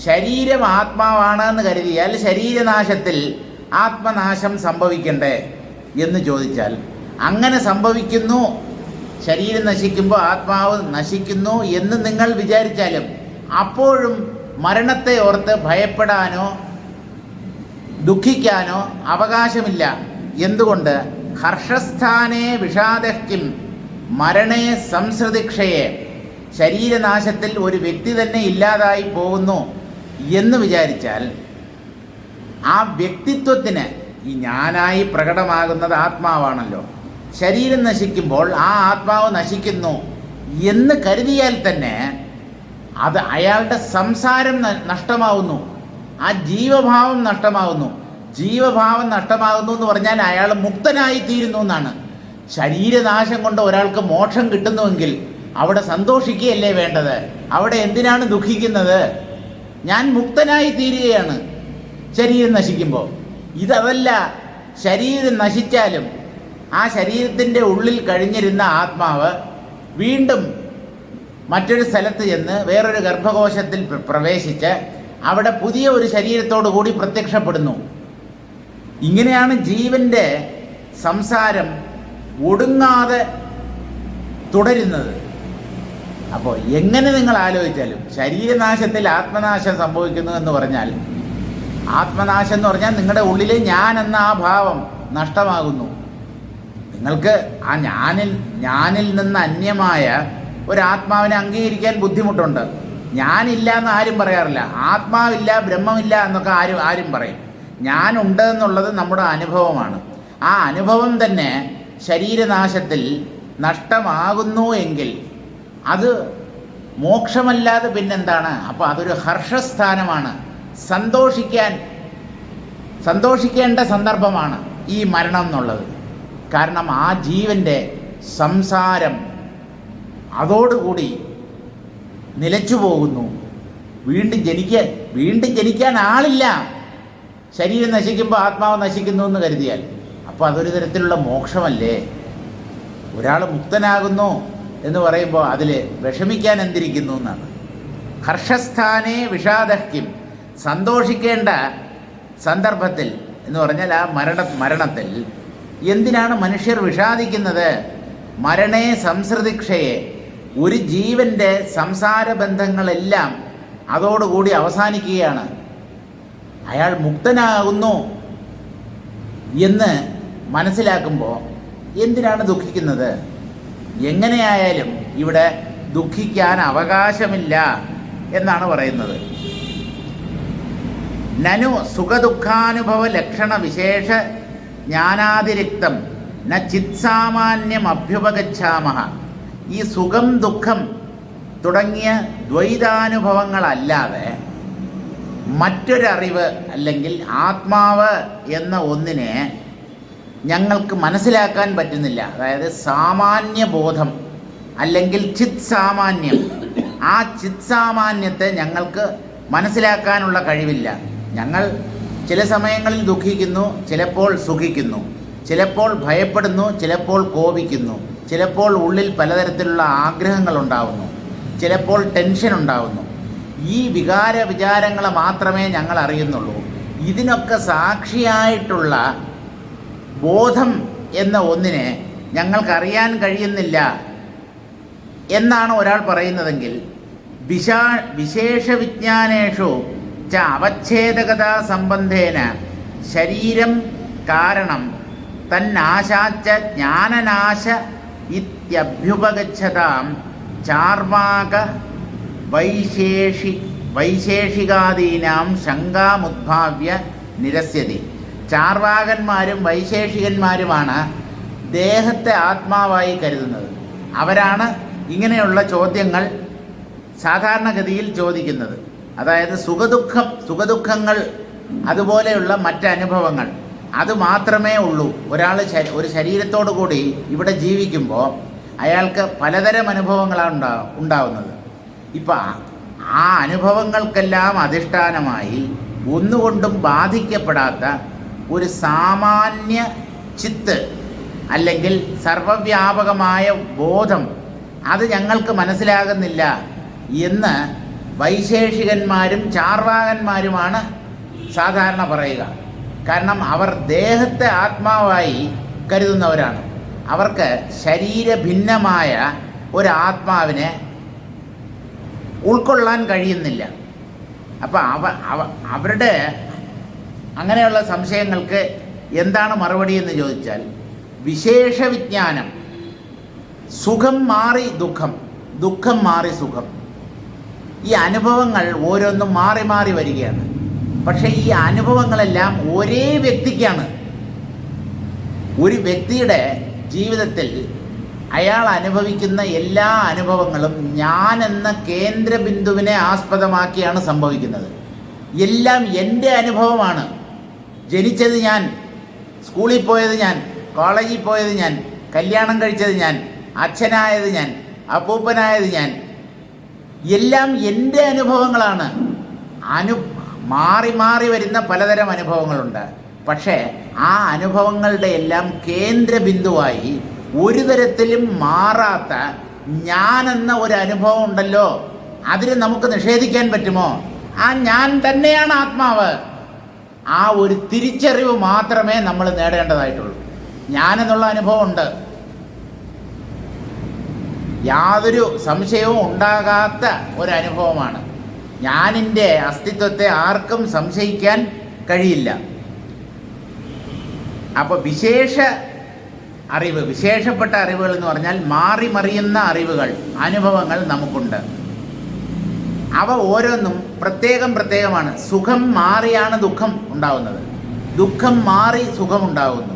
Speaker 1: ശരീരം ആത്മാവാണ് എന്ന് കരുതിയാൽ ശരീരനാശത്തിൽ ആത്മനാശം സംഭവിക്കണ്ടേ എന്ന് ചോദിച്ചാൽ, അങ്ങനെ സംഭവിക്കുന്നു, ശരീരം നശിക്കുമ്പോൾ ആത്മാവ് നശിക്കുന്നു എന്ന് നിങ്ങൾ വിചാരിച്ചാലും അപ്പോഴും മരണത്തെ ഓർത്ത് ഭയപ്പെടാനോ ദുഃഖിക്കാനോ അവകാശമില്ല. എന്തുകൊണ്ട്? ഹർഷസ്ഥാനേ വിഷാദഃകിം മരണേ സംസൃതിക്ഷയെ. ശരീരനാശത്തിൽ ഒരു വ്യക്തി തന്നെ ഇല്ലാതായി പോകുന്നു എന്ന് വിചാരിച്ചാൽ ആ വ്യക്തിത്വത്തിന് ഈ ഞാനായി പ്രകടമാകുന്നത് ആത്മാവാണല്ലോ. ശരീരം നശിക്കുമ്പോൾ ആ ആത്മാവ് നശിക്കുന്നു എന്ന് കരുതിയാൽ തന്നെ അത് അയാളുടെ സംസാരം നഷ്ടമാവുന്നു, ആ ജീവഭാവം നഷ്ടമാവുന്നു. ജീവഭാവം നഷ്ടമാകുന്നു എന്ന് പറഞ്ഞാൽ അയാൾ മുക്തനായി തീരുന്നു എന്നാണ്. ശരീരനാശം കൊണ്ട് ഒരാൾക്ക് മോക്ഷം കിട്ടുന്നുവെങ്കിൽ അവിടെ സന്തോഷിക്കുകയല്ലേ വേണ്ടത്? അവിടെ എന്തിനാണ് ദുഃഖിക്കുന്നത്? ഞാൻ മുക്തനായി തീരുകയാണ് ശരീരം നശിക്കുമ്പോൾ. ഇതല്ല, ശരീരം നശിച്ചാലും ആ ശരീരത്തിൻ്റെ ഉള്ളിൽ കഴിഞ്ഞിരുന്ന ആത്മാവ് വീണ്ടും മറ്റൊരു സ്ഥലത്ത് ചെന്ന് വേറൊരു ഗർഭകോശത്തിൽ പ്രവേശിച്ച് അവിടെ പുതിയ ഒരു ശരീരത്തോടു കൂടി പ്രത്യക്ഷപ്പെടുന്നു. ഇങ്ങനെയാണ് ജീവൻ്റെ സംസാരം ഒടുങ്ങാതെ തുടരുന്നത്. അപ്പോൾ എങ്ങനെ നിങ്ങൾ ആലോചിച്ചാലും ശരീരനാശത്തിൽ ആത്മനാശം സംഭവിക്കുന്നു എന്ന് പറഞ്ഞാൽ, ആത്മനാശം എന്ന് പറഞ്ഞാൽ നിങ്ങളുടെ ഉള്ളിൽ ഞാൻ എന്ന ആ ഭാവം നഷ്ടമാകുന്നു. നിങ്ങൾക്ക് ആ ഞാനിൽ നിന്ന് അന്യമായ ഒരാത്മാവിനെ അംഗീകരിക്കാൻ ബുദ്ധിമുട്ടുണ്ട്. ഞാനില്ല എന്ന് ആരും പറയാറില്ല. ആത്മാവില്ല, ബ്രഹ്മമില്ല എന്നൊക്കെ ആരും പറയും. ഞാനുണ്ട് എന്നുള്ളത് നമ്മുടെ അനുഭവമാണ്. ആ അനുഭവം തന്നെ ശരീരനാശത്തിൽ നഷ്ടമാകുന്നു എങ്കിൽ അത് മോക്ഷമല്ലാതെ പിന്നെന്താണ്? അപ്പോൾ അതൊരു ഹർഷസ്ഥാനമാണ്. സന്തോഷിക്കേണ്ട സന്ദർഭമാണ് ഈ മരണം എന്നുള്ളത്. കാരണം ആ ജീവൻ്റെ സംസാരം അതോടുകൂടി നിലച്ചു പോകുന്നു. വീണ്ടും ജനിക്കാൻ ആളില്ല. ശരീരം നശിക്കുമ്പോൾ ആത്മാവ് നശിക്കുന്നു എന്ന് കരുതിയാൽ അപ്പോൾ അതൊരു തരത്തിലുള്ള മോക്ഷമല്ലേ? ഒരാൾ മുക്തനാകുന്നു എന്ന് പറയുമ്പോൾ അതിൽ വിഷമിക്കാൻ എന്തിരിക്കുന്നു എന്നാണ്. ഹർഷസ്ഥാനേ വിഷാദഹ്യം, സന്തോഷിക്കേണ്ട സന്ദർഭത്തിൽ എന്ന് പറഞ്ഞാൽ ആ മരണത്തിൽ എന്തിനാണ് മനുഷ്യർ വിഷാദിക്കുന്നത്? മരണേ സംസൃതിക്ഷയെ, ഒരു ജീവൻ്റെ സംസാര ബന്ധങ്ങളെല്ലാം അതോടുകൂടി അവസാനിക്കുകയാണ്. അയാൾ മുക്തനാകുന്നു എന്ന് മനസ്സിലാക്കുമ്പോൾ എന്തിനാണ് ദുഃഖിക്കുന്നത്? എങ്ങനെയായാലും ഇവിടെ ദുഃഖിക്കാൻ അവകാശമില്ല എന്നാണ് പറയുന്നത്. നനു സുഖദുഃഖാനുഭവ ലക്ഷണ വിശേഷ ജ്ഞാനാതിരിക്തം ന ചിത്സാമാന്യം അഭ്യുപഗച്ഛാമഹ. ഈ സുഖം ദുഃഖം തുടങ്ങിയ ദ്വൈതാനുഭവങ്ങളല്ലാതെ മറ്റൊരറിവ് അല്ലെങ്കിൽ ആത്മാവ് എന്ന ഒന്നിനെ ഞങ്ങൾക്ക് മനസ്സിലാക്കാൻ പറ്റുന്നില്ല. അതായത് സാമാന്യ ബോധം അല്ലെങ്കിൽ ചിത് സാമാന്യം, ആ ചിത് സാമാന്യത്തെ ഞങ്ങൾക്ക് മനസ്സിലാക്കാനുള്ള കഴിവില്ല. ഞങ്ങൾ ചില സമയങ്ങളിൽ ദുഃഖിക്കുന്നു, ചിലപ്പോൾ സുഖിക്കുന്നു, ചിലപ്പോൾ ഭയപ്പെടുന്നു, ചിലപ്പോൾ കോപിക്കുന്നു, ചിലപ്പോൾ ഉള്ളിൽ പലതരത്തിലുള്ള ആഗ്രഹങ്ങൾ ഉണ്ടാവുന്നു, ചിലപ്പോൾ ടെൻഷൻ ഉണ്ടാവുന്നു. ഈ വിചാരങ്ങളെ മാത്രമേ ഞങ്ങൾ അറിയുന്നുള്ളൂ. ഇതിനൊക്കെ സാക്ഷിയായിട്ടുള്ള ബോധം എന്ന ഒന്നിനെ ഞങ്ങൾക്കറിയാൻ കഴിയുന്നില്ല എന്നാണ് ഒരാൾ പറയുന്നതെങ്കിൽ, വിശേഷ വിജ്ഞാനേഷു ച അവച്ഛേദകതാ സംബന്ധേന ശരീരം കാരണം തന്നാശാച്ച ജ്ഞാനനാശ ഇത്യഭ്യുപഗച്ഛതാം ചാർവാക വൈശേഷികാദീനാം ശങ്കാമുദ്ഭാവ്യ നിരസ്യതി. ചാർവാകന്മാരും വൈശേഷികന്മാരുമാണ് ദേഹത്തെ ആത്മാവായി കരുതുന്നത്. അവരാണ് ഇങ്ങനെയുള്ള ചോദ്യങ്ങൾ സാധാരണഗതിയിൽ ചോദിക്കുന്നത്. അതായത് സുഖദുഃഖങ്ങൾ അതുപോലെയുള്ള മറ്റനുഭവങ്ങൾ അത് മാത്രമേ ഉള്ളൂ. ഒരാൾ ഒരു ശരീരത്തോടു കൂടി ഇവിടെ ജീവിക്കുമ്പോൾ അയാൾക്ക് പലതരം അനുഭവങ്ങളാണ് ഉണ്ടാവുന്നത്. ഇപ്പം ആ അനുഭവങ്ങൾക്കെല്ലാം അധിഷ്ഠാനമായി ഒന്നുകൊണ്ടും ബാധിക്കപ്പെടാത്ത ഒരു സാമാന്യ ചിത്ത് അല്ലെങ്കിൽ സർവവ്യാപകമായ ബോധം അത് ഞങ്ങൾക്ക് മനസ്സിലാകുന്നില്ല എന്ന് വൈശേഷികന്മാരും ചാർവാകന്മാരുമാണ് സാധാരണ പറയുക. കാരണം അവർ ദേഹത്തെ ആത്മാവായി കരുതുന്നവരാണ്. അവർക്ക് ശരീരഭിന്നമായ ഒരു ആത്മാവിനെ ഉൾക്കൊള്ളാൻ കഴിയുന്നില്ല. അപ്പം അവരുടെ അങ്ങനെയുള്ള സംശയങ്ങൾക്ക് എന്താണ് മറുപടി എന്ന് ചോദിച്ചാൽ, വിശേഷ വിജ്ഞാനം, സുഖം മാറി ദുഃഖം, ദുഃഖം മാറി സുഖം, ഈ അനുഭവങ്ങൾ ഓരോന്നും മാറി മാറി വരികയാണ്. പക്ഷേ ഈ അനുഭവങ്ങളെല്ലാം ഒരേ വ്യക്തിക്കാണ്. ഒരു വ്യക്തിയുടെ ജീവിതത്തിൽ അയാൾ അനുഭവിക്കുന്ന എല്ലാ അനുഭവങ്ങളും ഞാൻ എന്ന കേന്ദ്രബിന്ദുവിനെ ആസ്പദമാക്കിയാണ് സംഭവിക്കുന്നത്. എല്ലാം എൻ്റെ അനുഭവമാണ്. ജനിച്ചത് ഞാൻ, സ്കൂളിൽ പോയത് ഞാൻ, കോളേജിൽ പോയത് ഞാൻ, കല്യാണം കഴിച്ചത് ഞാൻ, അച്ഛനായത് ഞാൻ, അപ്പൂപ്പനായത് ഞാൻ, എല്ലാം എൻ്റെ അനുഭവങ്ങളാണ്. മാറി മാറി വരുന്ന പലതരം അനുഭവങ്ങളുണ്ട്. പക്ഷേ ആ അനുഭവങ്ങളുടെ എല്ലാം കേന്ദ്രബിന്ദുവായി ഒരു തരത്തിലും മാറാത്ത ഞാനെന്ന ഒരു അനുഭവം ഉണ്ടല്ലോ, അതിന് നമുക്ക് നിഷേധിക്കാൻ പറ്റുമോ? ആ ഞാൻ തന്നെയാണ് ആത്മാവ്. ആ ഒരു തിരിച്ചറിവ് മാത്രമേ നമ്മൾ നേടേണ്ടതായിട്ടുള്ളൂ. ഞാനെന്നുള്ള അനുഭവം ഉണ്ട്, യാതൊരു സംശയവും ഉണ്ടാകാത്ത ഒരനുഭവമാണ്. ഞാനിൻ്റെ അസ്തിത്വത്തെ ആർക്കും സംശയിക്കാൻ കഴിയില്ല. അപ്പോൾ വിശേഷപ്പെട്ട അറിവുകൾ എന്ന് പറഞ്ഞാൽ മാറി മറിയുന്ന അറിവുകൾ, അനുഭവങ്ങൾ നമുക്കുണ്ട്. അവ ഓരോന്നും പ്രത്യേകമാണ്. സുഖം മാറിയാണ് ദുഃഖം ഉണ്ടാകുന്നത്, ദുഃഖം മാറി സുഖമുണ്ടാകുന്നു.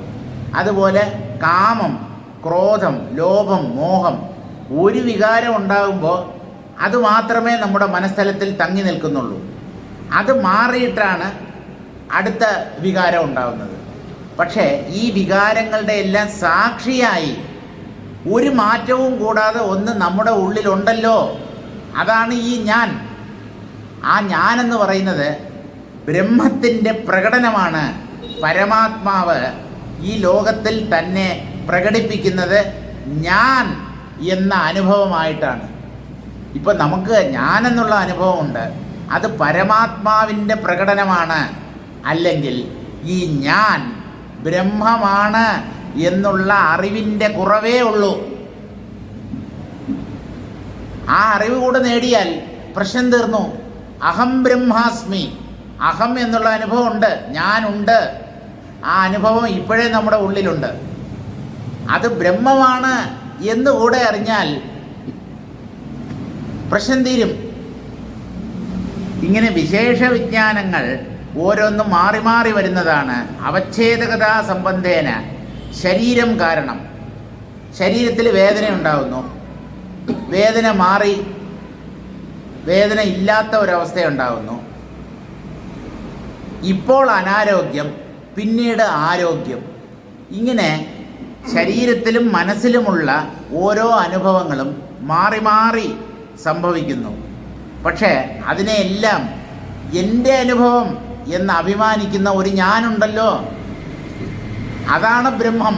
Speaker 1: അതുപോലെ കാമം, ക്രോധം, ലോഭം, മോഹം, ഒരു വികാരം ഉണ്ടാകുമ്പോൾ അത് മാത്രമേ നമ്മുടെ മനസ്ഥലത്തിൽ തങ്ങി നിൽക്കുന്നുള്ളൂ. അത് മാറിയിട്ടാണ് അടുത്ത വികാരം ഉണ്ടാകുന്നത്. പക്ഷേ ഈ വികാരങ്ങളുടെ എല്ലാം സാക്ഷിയായി ഒരു മാറ്റവും കൂടാതെ ഒന്ന് നമ്മുടെ ഉള്ളിലുണ്ടല്ലോ, അതാണ് ഈ ഞാൻ. ആ ഞാനെന്ന് പറയുന്നത് ബ്രഹ്മത്തിൻ്റെ പ്രകടനമാണ്. പരമാത്മാവ് ഈ ലോകത്തിൽ തന്നെ പ്രകടിപ്പിക്കുന്നത് ഞാൻ എന്ന അനുഭവമായിട്ടാണ്. ഇപ്പം നമുക്ക് ഞാനെന്നുള്ള അനുഭവമുണ്ട്, അത് പരമാത്മാവിൻ്റെ പ്രകടനമാണ്. അല്ലെങ്കിൽ ഈ ഞാൻ ബ്രഹ്മമാണ് എന്നുള്ള അറിവിൻ്റെ കുറവേ ഉള്ളൂ. ആ അറിവ് കൂടെ നേടിയാൽ പ്രശ്നം തീർന്നു. അഹം ബ്രഹ്മാസ്മി, അഹം എന്നുള്ള അനുഭവം ഉണ്ട്, ഞാനുണ്ട്. ആ അനുഭവം ഇപ്പോഴേ നമ്മുടെ ഉള്ളിലുണ്ട്. അത് ബ്രഹ്മമാണ് എന്നുകൂടെ അറിഞ്ഞാൽ പ്രശ്നം തീരും. ഇങ്ങനെ വിശേഷ വിജ്ഞാനങ്ങൾ ഓരോന്നും മാറി മാറി വരുന്നതാണ്. അവച്ഛേദകതാ സംബന്ധേന ശരീരം കാരണം. ശരീരത്തിൽ വേദന ഉണ്ടാകുന്നു, വേദന മാറി വേദന ഇല്ലാത്ത ഒരവസ്ഥയുണ്ടാകുന്നു. ഇപ്പോൾ അനാരോഗ്യം, പിന്നീട് ആരോഗ്യം. ഇങ്ങനെ ശരീരത്തിലും മനസ്സിലുമുള്ള ഓരോ അനുഭവങ്ങളും മാറി മാറി സംഭവിക്കുന്നു. പക്ഷേ അതിനെയെല്ലാം എൻ്റെ അനുഭവം എന്ന് അഭിമാനിക്കുന്ന ഒരു ഞാനുണ്ടല്ലോ, അതാണ് ബ്രഹ്മം.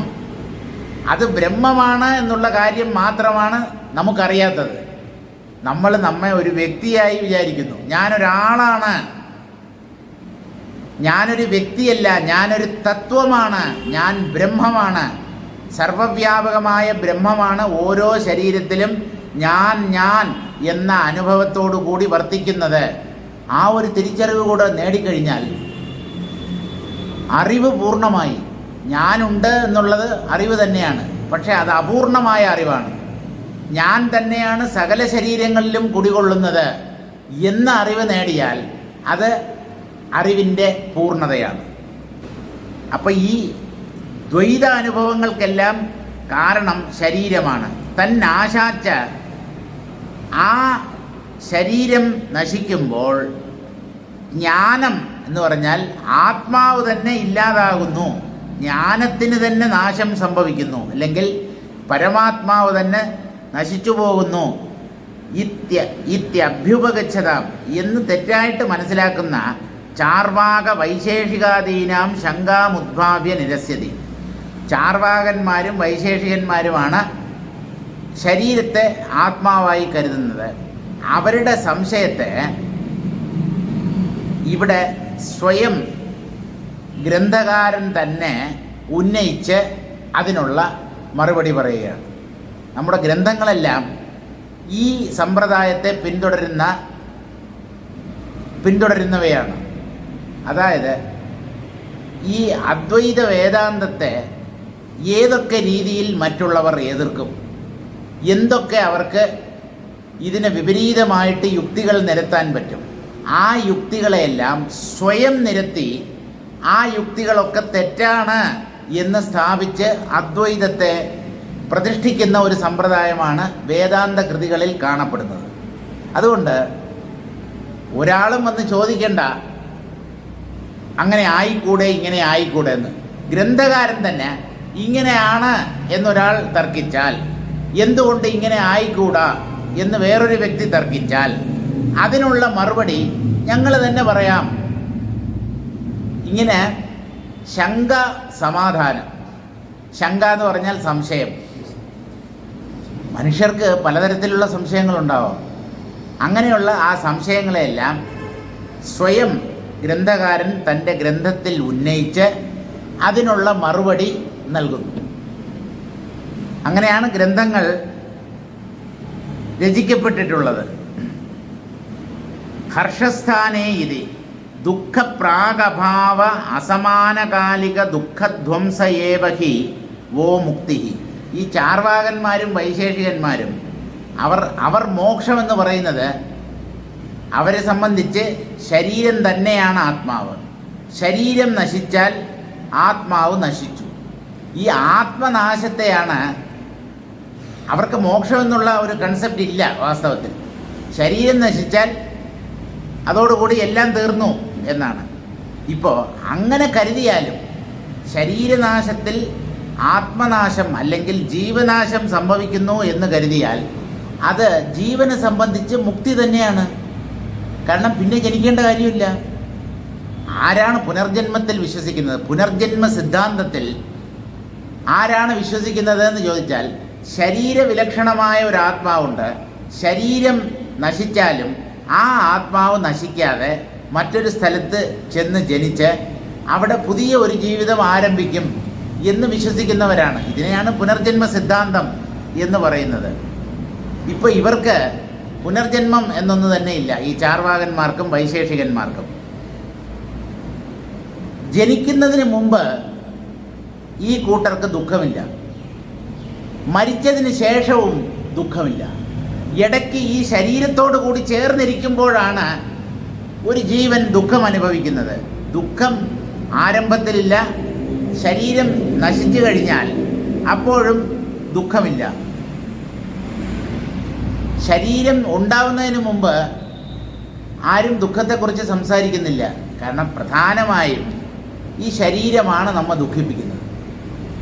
Speaker 1: അത് ബ്രഹ്മമാണ് എന്നുള്ള കാര്യം മാത്രമാണ് നമുക്കറിയാത്തത്. നമ്മൾ നമ്മെ ഒരു വ്യക്തിയായി വിചാരിക്കുന്നു. ഞാനൊരാളാണ്, ഞാനൊരു വ്യക്തിയല്ല, ഞാനൊരു തത്വമാണ്, ഞാൻ ബ്രഹ്മമാണ്, സർവവ്യാപകമായ ബ്രഹ്മമാണ് ഓരോ ശരീരത്തിലും ഞാൻ എന്ന അനുഭവത്തോടു കൂടി വർത്തിക്കുന്നത്. ആ ഒരു തിരിച്ചറിവ് കൂടെ നേടിക്കഴിഞ്ഞാൽ അറിവ് പൂർണ്ണമായി. ഞാനുണ്ട് എന്നുള്ളത് അറിവ് തന്നെയാണ്, പക്ഷേ അത് അപൂർണമായ അറിവാണ്. ഞാൻ തന്നെയാണ് സകല ശരീരങ്ങളിലും കുടികൊള്ളുന്നത് എന്ന അറിവ് നേടിയാൽ അത് അറിവിൻ്റെ പൂർണ്ണതയാണ്. അപ്പം ഈ ദ്വൈത അനുഭവങ്ങൾക്കെല്ലാം കാരണം ശരീരമാണ്. തന്നാശാച്ച, ആ ശരീരം നശിക്കുമ്പോൾ ജ്ഞാനം എന്ന് പറഞ്ഞാൽ ആത്മാവ് തന്നെ ഇല്ലാതാകുന്നു, ജ്ഞാനത്തിന് തന്നെ നാശം സംഭവിക്കുന്നു, അല്ലെങ്കിൽ പരമാത്മാവ് തന്നെ നശിച്ചു പോകുന്നു. ഇത്യഭ്യുപഗച്ഛതാം എന്ന് തെറ്റായിട്ട് മനസ്സിലാക്കുന്ന ചാർവാക വൈശേഷികാദീനാം ശങ്കാമുദ്ഭാവ്യ നിരസ്യതി. ചാർവാകന്മാരും വൈശേഷികന്മാരുമാണ് ശരീരത്തെ ആത്മാവായി കരുതുന്നത്. അവരുടെ സംശയത്തെ ഇവിടെ സ്വയം ഗ്രന്ഥകാരൻ തന്നെ ഉന്നയിച്ച് അതിനുള്ള മറുപടി പറയുകയാണ്. നമ്മുടെ ഗ്രന്ഥങ്ങളെല്ലാം ഈ സമ്പ്രദായത്തെ പിന്തുടരുന്നവയാണ്. അതായത് ഈ അദ്വൈത വേദാന്തത്തെ ഏതൊക്കെ രീതിയിൽ മറ്റുള്ളവർ എതിർക്കും, എന്തൊക്കെ അവർക്ക് ഇതിന് വിപരീതമായിട്ട് യുക്തികൾ നിരത്താൻ പറ്റും, ആ യുക്തികളെയെല്ലാം സ്വയം നിരത്തി ആ യുക്തികളൊക്കെ തെറ്റാണ് എന്ന് സ്ഥാപിച്ച് അദ്വൈതത്തെ പ്രതിഷ്ഠിക്കുന്ന ഒരു സമ്പ്രദായമാണ് വേദാന്ത കൃതികളിൽ കാണപ്പെടുന്നത്. അതുകൊണ്ട് ഒരാളും വന്ന് ചോദിക്കേണ്ട അങ്ങനെ ആയിക്കൂടെ ഇങ്ങനെ ആയിക്കൂടെ എന്ന്. ഗ്രന്ഥകാരൻ തന്നെ ഇങ്ങനെയാണ് എന്നൊരാൾ തർക്കിച്ചാൽ, എന്തുകൊണ്ട് ഇങ്ങനെ ആയിക്കൂടാ എന്ന് വേറൊരു വ്യക്തി തർക്കിച്ചാൽ അതിനുള്ള മറുപടി ഞങ്ങൾ തന്നെ പറയാം. ഇങ്ങനെ ശങ്ക സമാധാനം. ശങ്ക എന്ന് പറഞ്ഞാൽ സംശയം. മനുഷ്യർക്ക് പലതരത്തിലുള്ള സംശയങ്ങളുണ്ടാവും. അങ്ങനെയുള്ള ആ സംശയങ്ങളെല്ലാം സ്വയം ഗ്രന്ഥകാരൻ തൻ്റെ ഗ്രന്ഥത്തിൽ ഉന്നയിച്ച് അതിനുള്ള മറുപടി നൽകുന്നു. അങ്ങനെയാണ് ഗ്രന്ഥങ്ങൾ രചിക്കപ്പെട്ടിട്ടുള്ളത്. ഹർഷസ്ഥാനേ ഇതി ദുഃഖപ്രാഗഭാവ അസമാനകാലിക ദുഃഖധ്വംസയേവഹി വോ മുക്തി. ഈ ചാർവാകന്മാരും വൈശേഷികന്മാരും അവർ മോക്ഷമെന്ന് പറയുന്നത് അവരെ സംബന്ധിച്ച് ശരീരം തന്നെയാണ് ആത്മാവ്. ശരീരം നശിച്ചാൽ ആത്മാവ് നശിച്ചു. ഈ ആത്മനാശത്തെയാണ് അവർക്ക് മോക്ഷമെന്നുള്ള ഒരു കൺസെപ്റ്റ് ഇല്ല. വാസ്തവത്തിൽ ശരീരം നശിച്ചാൽ അതോടുകൂടി എല്ലാം തീർന്നു എന്നാണ്. ഇപ്പോൾ അങ്ങനെ കരുതിയാലും ശരീരനാശത്തിൽ ആത്മനാശം അല്ലെങ്കിൽ ജീവനാശം സംഭവിക്കുന്നു എന്ന് കരുതിയാൽ അത് ജീവനെ സംബന്ധിച്ച് മുക്തി തന്നെയാണ്. കാരണം പിന്നെ ജനിക്കേണ്ട കാര്യമില്ല. ആരാണ് പുനർജന്മത്തിൽ വിശ്വസിക്കുന്നത്? പുനർജന്മ സിദ്ധാന്തത്തിൽ ആരാണ് വിശ്വസിക്കുന്നത് എന്ന് ചോദിച്ചാൽ, ശരീരവിലക്ഷണമായ ഒരു ആത്മാവുണ്ട്. ശരീരം നശിച്ചാലും ആ ആത്മാവ് നശിക്കാതെ മറ്റൊരു സ്ഥലത്ത് ചെന്ന് ജനിച്ച് അവിടെ പുതിയ ഒരു ജീവിതം ആരംഭിക്കും എന്ന് വിശ്വസിക്കുന്നവരാണ്. ഇതിനെയാണ് പുനർജന്മ സിദ്ധാന്തം എന്ന് പറയുന്നത്. ഇപ്പോൾ ഇവർക്ക് പുനർജന്മം എന്നൊന്നു തന്നെ ഇല്ല. ഈ ചാർവാകന്മാർക്കും വൈശേഷികന്മാർക്കും ജനിക്കുന്നതിന് മുമ്പ് ഈ കൂട്ടർക്ക് ദുഃഖമില്ല, മരിച്ചതിന് ശേഷവും ദുഃഖമില്ല. ഇടയ്ക്ക് ഈ ശരീരത്തോടു കൂടി ചേർന്നിരിക്കുമ്പോഴാണ് ഒരു ജീവൻ ദുഃഖം അനുഭവിക്കുന്നത്. ദുഃഖം ആരംഭത്തിലില്ല. ശരീരം നശിച്ചു കഴിഞ്ഞാൽ അപ്പോഴും ദുഃഖമില്ല. ശരീരം ഉണ്ടാവുന്നതിന് മുമ്പ് ആരും ദുഃഖത്തെക്കുറിച്ച് സംസാരിക്കുന്നില്ല. കാരണം പ്രധാനമായും ഈ ശരീരമാണ് നമ്മെ ദുഃഖിപ്പിക്കുന്നത്.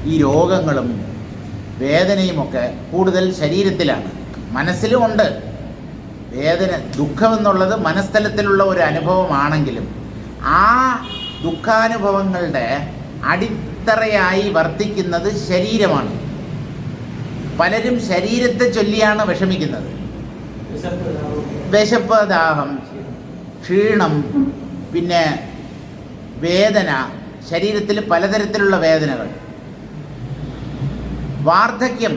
Speaker 1: ഈ രോഗങ്ങളും വേദനയുമൊക്കെ കൂടുതൽ ശരീരത്തിലാണ്. മനസ്സിലും ഉണ്ട് വേദന. ദുഃഖമെന്നുള്ളത് മനസ്ഥലത്തിലുള്ള ഒരു അനുഭവമാണെങ്കിലും ആ ദുഃഖാനുഭവങ്ങളുടെ അടിത്തറയായി വർത്തിക്കുന്നത് ശരീരമാണ്. പലരും ശരീരത്തെ ചൊല്ലിയാണ് വിഷമിക്കുന്നത്. വിശപ്പ്, ദാഹം, ക്ഷീണം, പിന്നെ വേദന, ശരീരത്തിൽ പലതരത്തിലുള്ള വേദനകൾ, വാർദ്ധക്യം,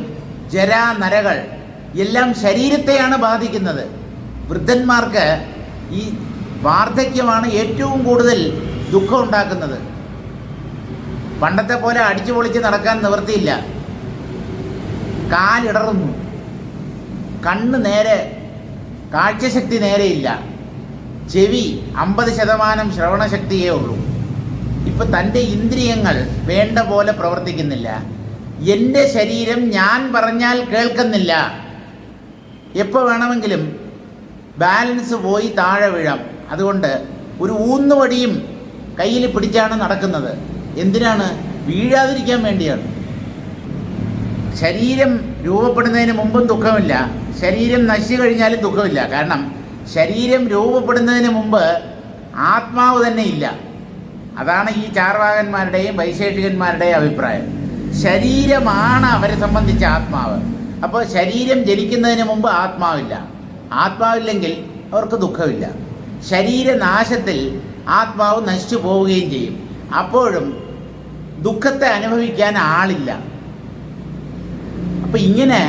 Speaker 1: ജരാ, നരകൾ എല്ലാം ശരീരത്തെയാണ് ബാധിക്കുന്നത്. വൃദ്ധന്മാർക്ക് ഈ വാർദ്ധക്യമാണ് ഏറ്റവും കൂടുതൽ ദുഃഖം ഉണ്ടാക്കുന്നത്. പണ്ടത്തെ പോലെ അടിച്ചു പൊളിച്ച് നടക്കാൻ നിവൃത്തിയില്ല. കാലിടറുന്നു, കണ്ണ് നേരെ, കാഴ്ചശക്തി നേരെയില്ല, ചെവി 50% ശ്രവണശക്തിയേ ഉള്ളൂ. ഇപ്പം തൻ്റെ ഇന്ദ്രിയങ്ങൾ വേണ്ട പോലെ പ്രവർത്തിക്കുന്നില്ല. എൻ്റെ ശരീരം ഞാൻ പറഞ്ഞാൽ കേൾക്കുന്നില്ല. എപ്പോൾ വേണമെങ്കിലും ബാലൻസ് പോയി താഴെ വീഴാം. അതുകൊണ്ട് ഒരു ഊന്നുവടിയും കയ്യിൽ പിടിച്ചാണ് നടക്കുന്നത്. എന്തിനാണ്? വീഴാതിരിക്കാൻ വേണ്ടിയാണ്. ശരീരം രൂപപ്പെടുന്നതിന് മുമ്പും ദുഃഖമില്ല, ശരീരം നശിച്ചു കഴിഞ്ഞാലും ദുഃഖമില്ല. കാരണം ശരീരം രൂപപ്പെടുന്നതിന് മുമ്പ് ആത്മാവ് തന്നെ ഇല്ല. അതാണ് ഈ ചാർവാകന്മാരുടെയും വൈശേഷികന്മാരുടെയും അഭിപ്രായം. ശരീരമാണ് അവരെ സംബന്ധിച്ച ആത്മാവ്. അപ്പോൾ ശരീരം ജനിക്കുന്നതിന് മുമ്പ് ആത്മാവില്ല. ആത്മാവില്ലെങ്കിൽ അവർക്ക് ദുഃഖമില്ല. ശരീരനാശത്തിൽ ആത്മാവ് നശിച്ചു പോവുകയും ചെയ്യും. അപ്പോഴും ദുഃഖത്തെ അനുഭവിക്കാൻ ആളില്ല. അപ്പം ഇങ്ങനെ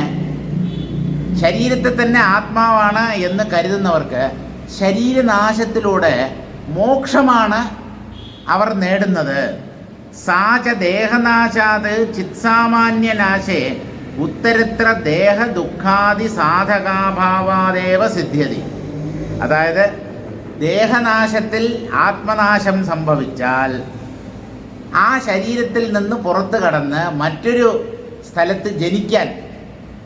Speaker 1: ശരീരത്തെ തന്നെ ആത്മാവാണ് എന്ന് കരുതുന്നവർക്ക് ശരീരനാശത്തിലൂടെ മോക്ഷമാണ് അവർ നേടുന്നത്. സാച ദേഹനാശാത് ചിത്സാമാന്യനാശേ ഉത്തരത്ര ദേഹ ദുഃഖാദി സാധകാഭാവാദേവ സിദ്ധ്യതി. അതായത് ദേഹനാശത്തിൽ ആത്മനാശം സംഭവിച്ചാൽ ആ ശരീരത്തിൽ നിന്ന് പുറത്തു കടന്ന് മറ്റൊരു സ്ഥലത്ത് ജനിക്കാൻ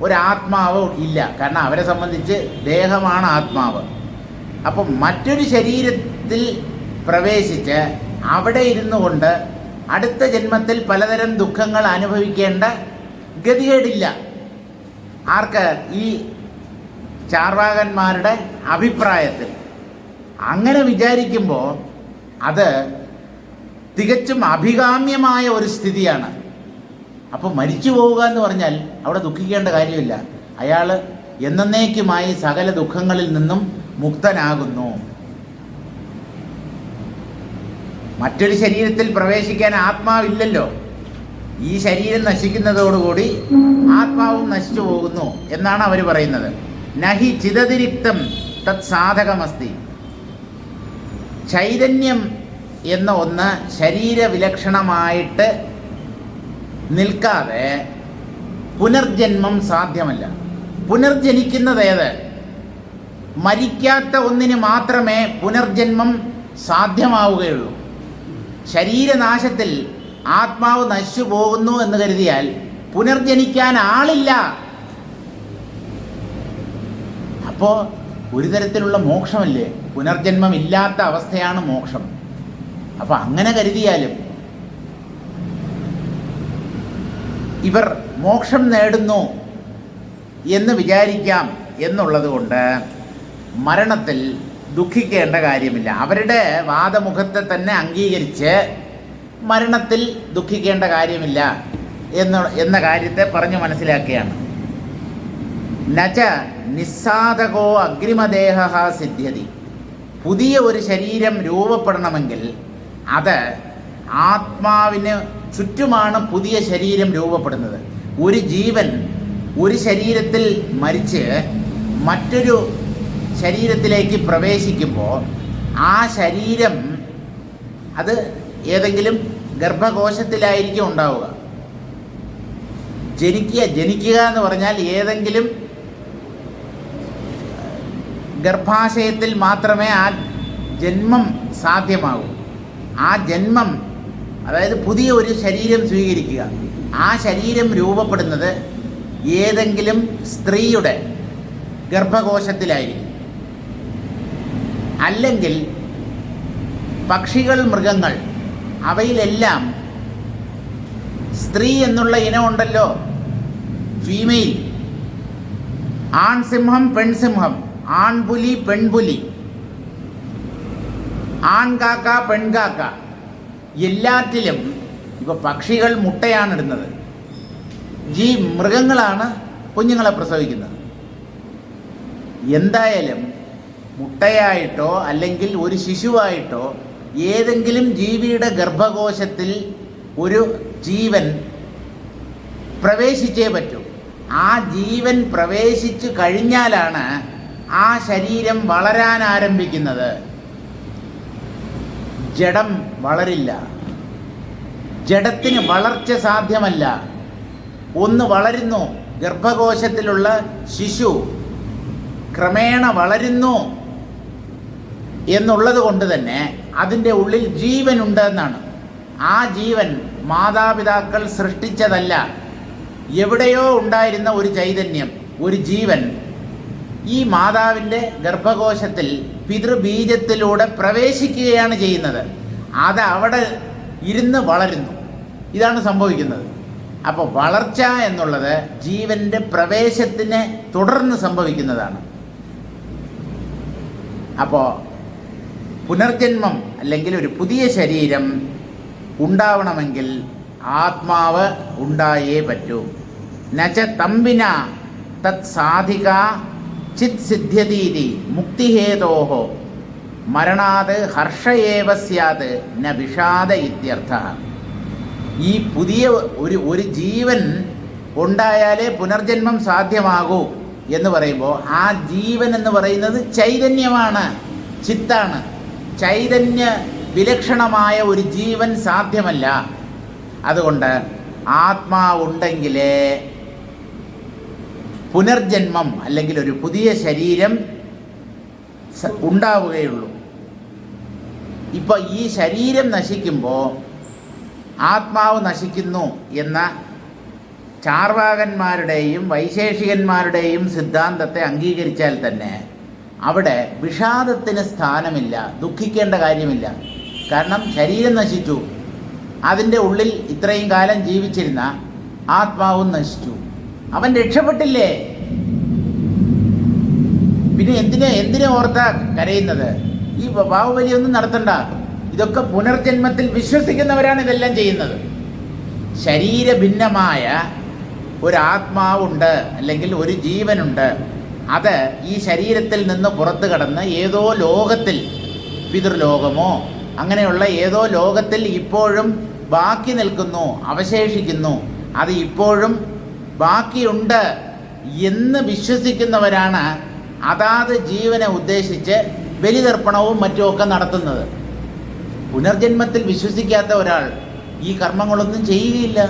Speaker 1: ഒരാത്മാവ് ഇല്ല. കാരണം അവരെ സംബന്ധിച്ച് ദേഹമാണ് ആത്മാവ്. അപ്പം മറ്റൊരു ശരീരത്തിൽ പ്രവേശിച്ച് അവിടെ ഇരുന്നു കൊണ്ട് അടുത്ത ജന്മത്തിൽ പലതരം ദുഃഖങ്ങൾ അനുഭവിക്കേണ്ട ഗതികേടില്ല. ആർക്ക്? ഈ ചാർവാകന്മാരുടെ അഭിപ്രായത്തിൽ. അങ്ങനെ വിചാരിക്കുമ്പോൾ അത് തികച്ചും അഭികാമ്യമായ ഒരു സ്ഥിതിയാണ്. അപ്പോൾ മരിച്ചു പോവുക എന്ന് പറഞ്ഞാൽ അവിടെ ദുഃഖിക്കേണ്ട കാര്യമില്ല. അയാൾ എന്നേക്കുമായി സകല ദുഃഖങ്ങളിൽ നിന്നും മുക്തനാകുന്നു. മറ്റൊരു ശരീരത്തിൽ പ്രവേശിക്കാൻ ആത്മാവില്ലല്ലോ. ഈ ശരീരം നശിക്കുന്നതോടുകൂടി ആത്മാവും നശിച്ചു പോകുന്നു എന്നാണ് അവർ പറയുന്നത്. നഹി ചിതതിരിക്തം തത് സാധകമസ്തി. ചൈതന്യം എന്ന ഒന്ന് ശരീരവിലക്ഷണമായിട്ട് നിൽക്കാതെ പുനർജന്മം സാധ്യമല്ല. പുനർജനിക്കുന്നതേത്? മരിക്കാത്ത ഒന്നിന് മാത്രമേ പുനർജന്മം സാധ്യമാവുകയുള്ളൂ. ശരീരനാശത്തിൽ ആത്മാവ് നശിച്ചു പോകുന്നു എന്ന് കരുതിയാൽ പുനർജനിക്കാൻ ആളില്ല. അപ്പോൾ ഒരു തരത്തിലുള്ള മോക്ഷമല്ലേ? പുനർജന്മം ഇല്ലാത്ത അവസ്ഥയാണ് മോക്ഷം. അപ്പം അങ്ങനെ കരുതിയാലും ഇവർ മോക്ഷം നേടുന്നു എന്ന് വിചാരിക്കാം എന്നുള്ളത് കൊണ്ട് മരണത്തിൽ ദുഃഖിക്കേണ്ട കാര്യമില്ല. അവരുടെ വാദമുഖത്തെ അംഗീകരിച്ച് മരണത്തിൽ ദുഃഖിക്കേണ്ട കാര്യമില്ല എന്ന കാര്യത്തെ പറഞ്ഞു മനസ്സിലാക്കുകയാണ്. നച നിസ്സാധകോ അഗ്രിമദേഹ സിദ്ധ്യതി. പുതിയ ഒരു ശരീരം രൂപപ്പെടണമെങ്കിൽ അത് ആത്മാവിന് ചുറ്റുമാണ് പുതിയ ശരീരം രൂപപ്പെടുന്നത്. ഒരു ജീവൻ ഒരു ശരീരത്തിൽ മരിച്ച് മറ്റൊരു ശരീരത്തിലേക്ക് പ്രവേശിക്കുമ്പോൾ ആ ശരീരം അത് ഏതെങ്കിലും ഗർഭകോശത്തിലായിരിക്കും ഉണ്ടാവുക. ജനിക്കുക എന്ന് പറഞ്ഞാൽ ഏതെങ്കിലും ഗർഭാശയത്തിൽ മാത്രമേ ആ ജന്മം സാധ്യമാകൂ. ആ ജന്മം, അതായത് പുതിയ ഒരു ശരീരം സ്വീകരിക്കുക, ആ ശരീരം രൂപപ്പെടുന്നത് ഏതെങ്കിലും സ്ത്രീയുടെ ഗർഭകോശത്തിലായിരിക്കും. അല്ലെങ്കിൽ പക്ഷികൾ, മൃഗങ്ങൾ, അവയിലെല്ലാം സ്ത്രീ എന്നുള്ള ഇനമുണ്ടല്ലോ, ഫീമെയിൽ. ആൺസിംഹം, പെൺസിംഹം, ആൺപുലി, പെൺപുലി, ആൺകാക്ക, പെൺകാക്ക. എല്ലാറ്റിലും ഇപ്പോൾ പക്ഷികൾ മുട്ടയാണ് ഇടുന്നത്, മൃഗങ്ങളാണ് കുഞ്ഞുങ്ങളെ പ്രസവിക്കുന്നത്. എന്തായാലും മുട്ടയായിട്ടോ അല്ലെങ്കിൽ ഒരു ശിശുവായിട്ടോ ഏതെങ്കിലും ജീവിയുടെ ഗർഭകോശത്തിൽ ഒരു ജീവൻ പ്രവേശിച്ചേ പറ്റൂ. ആ ജീവൻ പ്രവേശിച്ചു കഴിഞ്ഞാലാണ് ആ ശരീരം വളരാൻ ആരംഭിക്കുന്നത്. ജഡം വളരില്ല. ജഡത്തിന് വളർച്ച സാധ്യമല്ല. ഒന്ന് വളരുന്നു, ഗർഭകോശത്തിലുള്ള ശിശു ക്രമേണ വളരുന്നു എന്നുള്ളത് കൊണ്ട് തന്നെ അതിൻ്റെ ഉള്ളിൽ ജീവനുണ്ട് എന്നാണ്. ആ ജീവൻ മാതാപിതാക്കൾ സൃഷ്ടിച്ചതല്ല. എവിടെയോ ഉണ്ടായിരുന്ന ഒരു ചൈതന്യം, ഒരു ജീവൻ ഈ മാതാവിൻ്റെ ഗർഭകോശത്തിൽ പിതൃബീജത്തിലൂടെ പ്രവേശിക്കുകയാണ് ചെയ്യുന്നത്. അത് അവിടെ ഇരുന്ന് വളരുന്നു. ഇതാണ് സംഭവിക്കുന്നത്. അപ്പോൾ വളർച്ച എന്നുള്ളത് ജീവൻ്റെ പ്രവേശത്തിനെ തുടർന്ന് സംഭവിക്കുന്നതാണ്. അപ്പോൾ പുനർജന്മം അല്ലെങ്കിൽ ഒരു പുതിയ ശരീരം ഉണ്ടാവണമെങ്കിൽ ആത്മാവ് ഉണ്ടായേ പറ്റൂ. നച തമ്പിന തത് സാധിക ചിത് സിദ്ധ്യതീതി മുക്തിഹേതോഹോ മരണാത് ഹർഷയേവ സ്യാത് ന വിഷാദ ഇത്യർത്ഥഃ. ഈ പുതിയ ഒരു ജീവൻ ഉണ്ടായാലേ പുനർജന്മം സാധ്യമാകൂ എന്ന് പറയുമ്പോൾ ആ ജീവൻ എന്ന് പറയുന്നത് ചൈതന്യമാണ്, ചിത്താണ്. ചൈതന്യ വിലക്ഷണമായ ഒരു ജീവൻ സാധ്യമല്ല. അതുകൊണ്ട് ആത്മാവുണ്ടെങ്കിലേ പുനർജന്മം അല്ലെങ്കിൽ ഒരു പുതിയ ശരീരം ഉണ്ടാവുകയുള്ളൂ. ഇപ്പോൾ ഈ ശരീരം നശിക്കുമ്പോൾ ആത്മാവ് നശിക്കുന്നു എന്ന ചാർവാകന്മാരുടെയും വൈശേഷികന്മാരുടെയും സിദ്ധാന്തത്തെ അംഗീകരിച്ചാൽ തന്നെ അവിടെ വിഷാദത്തിന് സ്ഥാനമില്ല, ദുഃഖിക്കേണ്ട കാര്യമില്ല. കാരണം ശരീരം നശിച്ചു, അതിൻ്റെ ഉള്ളിൽ ഇത്രയും കാലം ജീവിച്ചിരുന്ന ആത്മാവും നശിച്ചു, അവൻ രക്ഷപ്പെട്ടില്ലേ? പിന്നെ എന്തിനെ ഓർത്താ കരയുന്നത്? ഈ ബാഹുബലിയൊന്നും നടത്തണ്ട. ഇതൊക്കെ പുനർജന്മത്തിൽ വിശ്വസിക്കുന്നവരാണ് ഇതെല്ലാം ചെയ്യുന്നത്. ശരീരഭിന്നമായ ഒരാത്മാവുണ്ട്, അല്ലെങ്കിൽ ഒരു ജീവനുണ്ട്. അത് ഈ ശരീരത്തിൽ നിന്ന് പുറത്തു കടന്ന് ഏതോ ലോകത്തിൽ, പിതൃലോകമോ അങ്ങനെയുള്ള ഏതോ ലോകത്തിൽ ഇപ്പോഴും ബാക്കി നിൽക്കുന്നു, അവശേഷിക്കുന്നു. അത് ഇപ്പോഴും ബാക്കിയുണ്ട് എന്ന് വിശ്വസിക്കുന്നവരാണ് അതാത് ജീവനെ ഉദ്ദേശിച്ച് ബലിതർപ്പണവും മറ്റുമൊക്കെ നടത്തുന്നത്. പുനർജന്മത്തിൽ വിശ്വസിക്കാത്ത ഒരാൾ ഈ കർമ്മങ്ങളൊന്നും ചെയ്യുകയില്ല.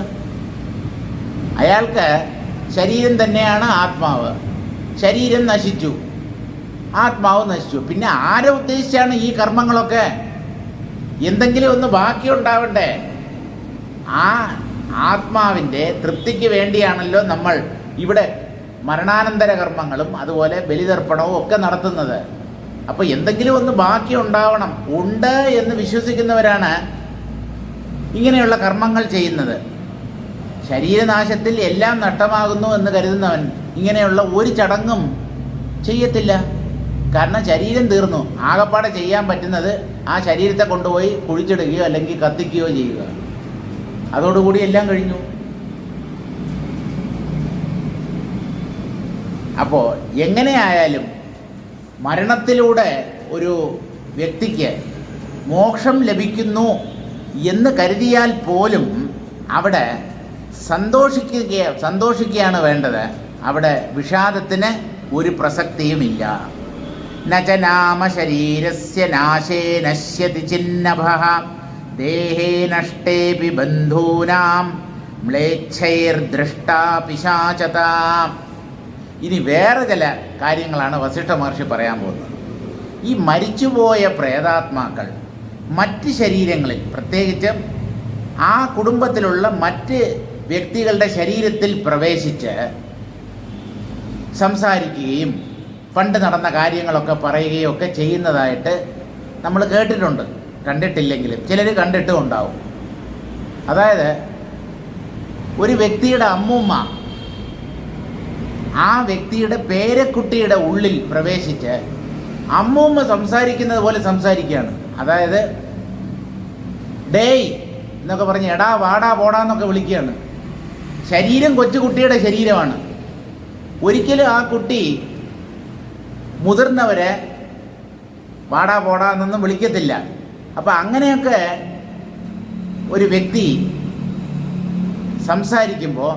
Speaker 1: അയാൾക്ക് ശരീരം തന്നെയാണ് ആത്മാവ്. ശരീരം നശിച്ചു, ആത്മാവ് നശിച്ചു. പിന്നെ ആരെ ഉദ്ദേശിച്ചാണ് ഈ കർമ്മങ്ങളൊക്കെ? എന്തെങ്കിലും ഒന്ന് ബാക്കിയുണ്ടാവണ്ടേ? ആ ആത്മാവിൻ്റെ തൃപ്തിക്ക് വേണ്ടിയാണല്ലോ നമ്മൾ ഇവിടെ മരണാനന്തര കർമ്മങ്ങളും അതുപോലെ ബലിതർപ്പണവും ഒക്കെ നടത്തുന്നത്. അപ്പോൾ എന്തെങ്കിലും ഒന്ന് ബാക്കി ഉണ്ടാവണം. ഉണ്ട് എന്ന് വിശ്വസിക്കുന്നവരാണ് ഇങ്ങനെയുള്ള കർമ്മങ്ങൾ ചെയ്യുന്നത്. ശരീരനാശത്തിൽ എല്ലാം നഷ്ടമാകുന്നു എന്ന് കരുതുന്നവൻ ഇങ്ങനെയുള്ള ഒരു ചടങ്ങും ചെയ്യത്തില്ല. കാരണം ശരീരം തീർന്നു. ആകപ്പാടെ ചെയ്യാൻ പറ്റുന്നത് ആ ശരീരത്തെ കൊണ്ടുപോയി കുഴിച്ചിടുകയോ അല്ലെങ്കിൽ കത്തിക്കുകയോ ചെയ്യുക. അതോടുകൂടി എല്ലാം കഴിഞ്ഞു. അപ്പോൾ എങ്ങനെയായാലും മരണത്തിലൂടെ ഒരു വ്യക്തിക്ക് മോക്ഷം ലഭിക്കുന്നു എന്ന് കരുതിയാൽ പോലും അവിടെ സന്തോഷിക്കുകയാണ് വേണ്ടത്. അവിടെ വിഷാദത്തിന് ഒരു പ്രസക്തിയുമില്ല. നച നാമ ശരീരസ്യ നാശേ നശ്യതി ചിന്നഭഃ ദേഹേ നഷ്ടേപി ബന്ധൂനാം മ്ലേച്ഛൈർദൃഷ്ടാ പിശാചതാം. ഇനി വേറെ ചില കാര്യങ്ങളാണ് വസിഷ്ഠ മഹർഷി പറയാൻ പോകുന്നത്. ഈ മരിച്ചുപോയ പ്രേതാത്മാക്കൾ മറ്റ് ശരീരങ്ങളിൽ, പ്രത്യേകിച്ച് ആ കുടുംബത്തിലുള്ള മറ്റ് വ്യക്തികളുടെ ശരീരത്തിൽ പ്രവേശിച്ച് സംസാരിക്കുകയും പണ്ട് നടന്ന കാര്യങ്ങളൊക്കെ പറയുകയും ഒക്കെ ചെയ്യുന്നതായിട്ട് നമ്മൾ കേട്ടിട്ടുണ്ട്. കണ്ടിട്ടില്ലെങ്കിലും ചിലർ കണ്ടിട്ടും ഉണ്ടാവും. അതായത് ഒരു വ്യക്തിയുടെ അമ്മൂമ്മ ആ വ്യക്തിയുടെ പേരക്കുട്ടിയുടെ ഉള്ളിൽ പ്രവേശിച്ച് അമ്മൂമ്മ സംസാരിക്കുന്നത് പോലെ സംസാരിക്കുകയാണ്. അതായത് ഡേയ് എന്നൊക്കെ പറഞ്ഞ് എടാ വാടാ പോടാന്നൊക്കെ വിളിക്കുകയാണ്. ശരീരം കൊച്ചുകുട്ടിയുടെ ശരീരമാണ്. ഒരിക്കലും ആ കുട്ടി മുതിർന്നവരെ വാടാ പോടാ എന്നൊന്നും വിളിക്കത്തില്ല. അപ്പം അങ്ങനെയൊക്കെ ഒരു വ്യക്തി സംസാരിക്കുമ്പോൾ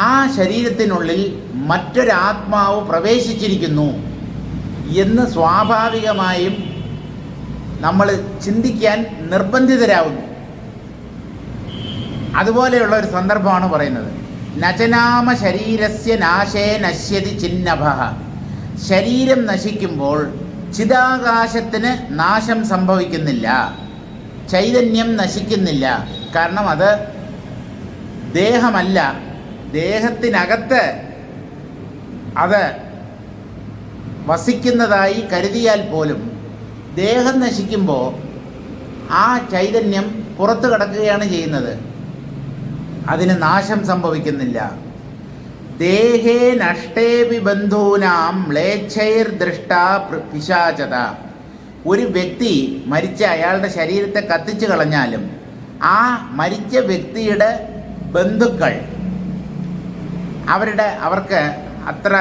Speaker 1: ആ ശരീരത്തിനുള്ളിൽ മറ്റൊരാത്മാവ് പ്രവേശിച്ചിരിക്കുന്നു എന്ന് സ്വാഭാവികമായും നമ്മൾ ചിന്തിക്കാൻ നിർബന്ധിതരാകുന്നു. അതുപോലെയുള്ള ഒരു സന്ദർഭമാണ് പറയുന്നത്. നചനാമ ശരീരസ്യ നാശേ നശ്യതി ചിന്നഭഃ. ശരീരം നശിക്കുമ്പോൾ ചിദാകാശത്തിന് നാശം സംഭവിക്കുന്നില്ല, ചൈതന്യം നശിക്കുന്നില്ല. കാരണം അത് ദേഹമല്ല. ദേഹത്തിനകത്ത് അത് വസിക്കുന്നതായി കരുതിയാൽ പോലും ദേഹം നശിക്കുമ്പോൾ ആ ചൈതന്യം പുറത്തു കടക്കുകയാണ് ചെയ്യുന്നത്. അതിന് നാശം സംഭവിക്കുന്നില്ല. ദേഹേ നഷ്ടേപി ബന്ധൂനാം മ്ലേച്ഛൈർദൃഷ്ടാ പിശാചത. ഒരു വ്യക്തി മരിച്ച അയാളുടെ ശരീരത്തെ കത്തിച്ചു കളഞ്ഞാലും ആ മരിച്ച വ്യക്തിയുടെ ബന്ധുക്കൾ അവർക്ക് അത്ര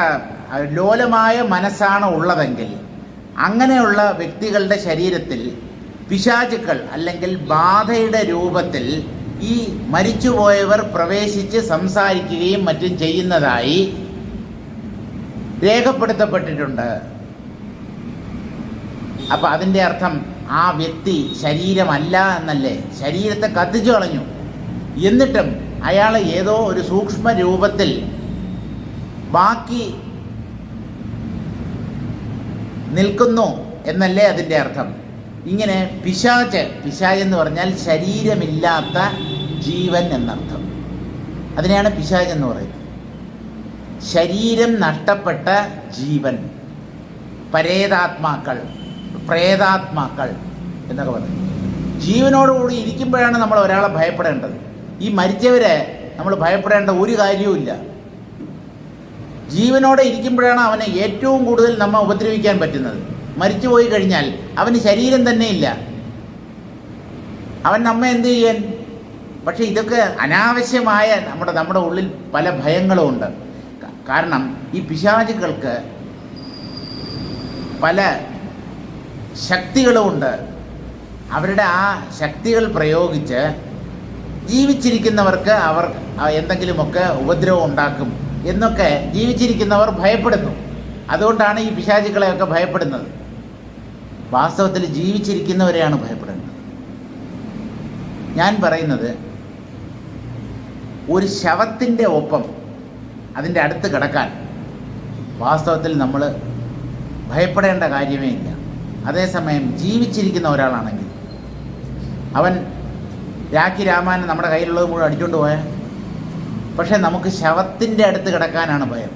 Speaker 1: ലോലമായ മനസ്സാണ് ഉള്ളതെങ്കിൽ അങ്ങനെയുള്ള വ്യക്തികളുടെ ശരീരത്തിൽ പിശാചുക്കൾ അല്ലെങ്കിൽ ബാധയുടെ രൂപത്തിൽ ഈ മരിച്ചുപോയവർ പ്രവേശിച്ച് സംസാരിക്കുകയും മറ്റും ചെയ്യുന്നതായി രേഖപ്പെടുത്തപ്പെട്ടിട്ടുണ്ട്. അപ്പം അതിൻ്റെ അർത്ഥം ആ വ്യക്തി ശരീരമല്ല എന്നല്ലേ? ശരീരത്തെ കത്തിച്ചു കളഞ്ഞു, എന്നിട്ടും അയാൾ ഏതോ ഒരു സൂക്ഷ്മ രൂപത്തിൽ ബാക്കി നിൽക്കുന്നു എന്നല്ലേ അതിൻ്റെ അർത്ഥം? ഇങ്ങനെ പിശാച് എന്ന് പറഞ്ഞാൽ ശരീരമില്ലാത്ത ജീവൻ എന്നർത്ഥം. അതിനെയാണ് പിശാചെന്ന് പറയുന്നത്. ശരീരം നഷ്ടപ്പെട്ട ജീവൻ, പരേതാത്മാക്കൾ, പ്രേതാത്മാക്കൾ എന്നൊക്കെ പറയും. ജീവനോടുകൂടി ഇരിക്കുമ്പോഴാണ് നമ്മൾ ഒരാളെ ഭയപ്പെടേണ്ടത്. ഈ മരിച്ചവരെ നമ്മൾ ഭയപ്പെടേണ്ട ഒരു കാര്യവുമില്ല. ജീവനോടെ ഇരിക്കുമ്പോഴാണ് അവനെ ഏറ്റവും കൂടുതൽ നമ്മെ ഉപദ്രവിക്കാൻ പറ്റുന്നത്. മരിച്ചു പോയി കഴിഞ്ഞാൽ അവന് ശരീരം തന്നെ ഇല്ല, അവൻ നമ്മെ എന്ത് ചെയ്യാൻ? പക്ഷേ ഇതൊക്കെ അനാവശ്യമായ നമ്മുടെ ഉള്ളിൽ പല ഭയങ്ങളും ഉണ്ട്. കാരണം ഈ പിശാചുക്കൾക്ക് പല ശക്തികളുമുണ്ട്. അവരുടെ ആ ശക്തികൾ പ്രയോഗിച്ച് ജീവിച്ചിരിക്കുന്നവർക്ക് അവർ എന്തെങ്കിലുമൊക്കെ ഉപദ്രവം ഉണ്ടാക്കും എന്നൊക്കെ ജീവിച്ചിരിക്കുന്നവർ ഭയപ്പെടുന്നു. അതുകൊണ്ടാണ് ഈ പിശാചുക്കളെയൊക്കെ ഭയപ്പെടുന്നത്. വാസ്തവത്തിൽ ജീവിച്ചിരിക്കുന്നവരെയാണ് ഭയപ്പെടുന്നത്. ഞാൻ പറയുന്നത്, ഒരു ശവത്തിൻ്റെ ഒപ്പം അതിൻ്റെ അടുത്ത് കിടക്കാൻ വാസ്തവത്തിൽ നമ്മൾ ഭയപ്പെടേണ്ട കാര്യമേ ഇല്ല. അതേസമയം ജീവിച്ചിരിക്കുന്ന ഒരാളാണെങ്കിൽ അവൻ രാഖി രാമായണം നമ്മുടെ കയ്യിലുള്ളത് മുഴുവൻ അടിച്ചുകൊണ്ട് പോയാൽ, പക്ഷേ നമുക്ക് ശവത്തിൻ്റെ അടുത്ത് കിടക്കാനാണ് ഭയം.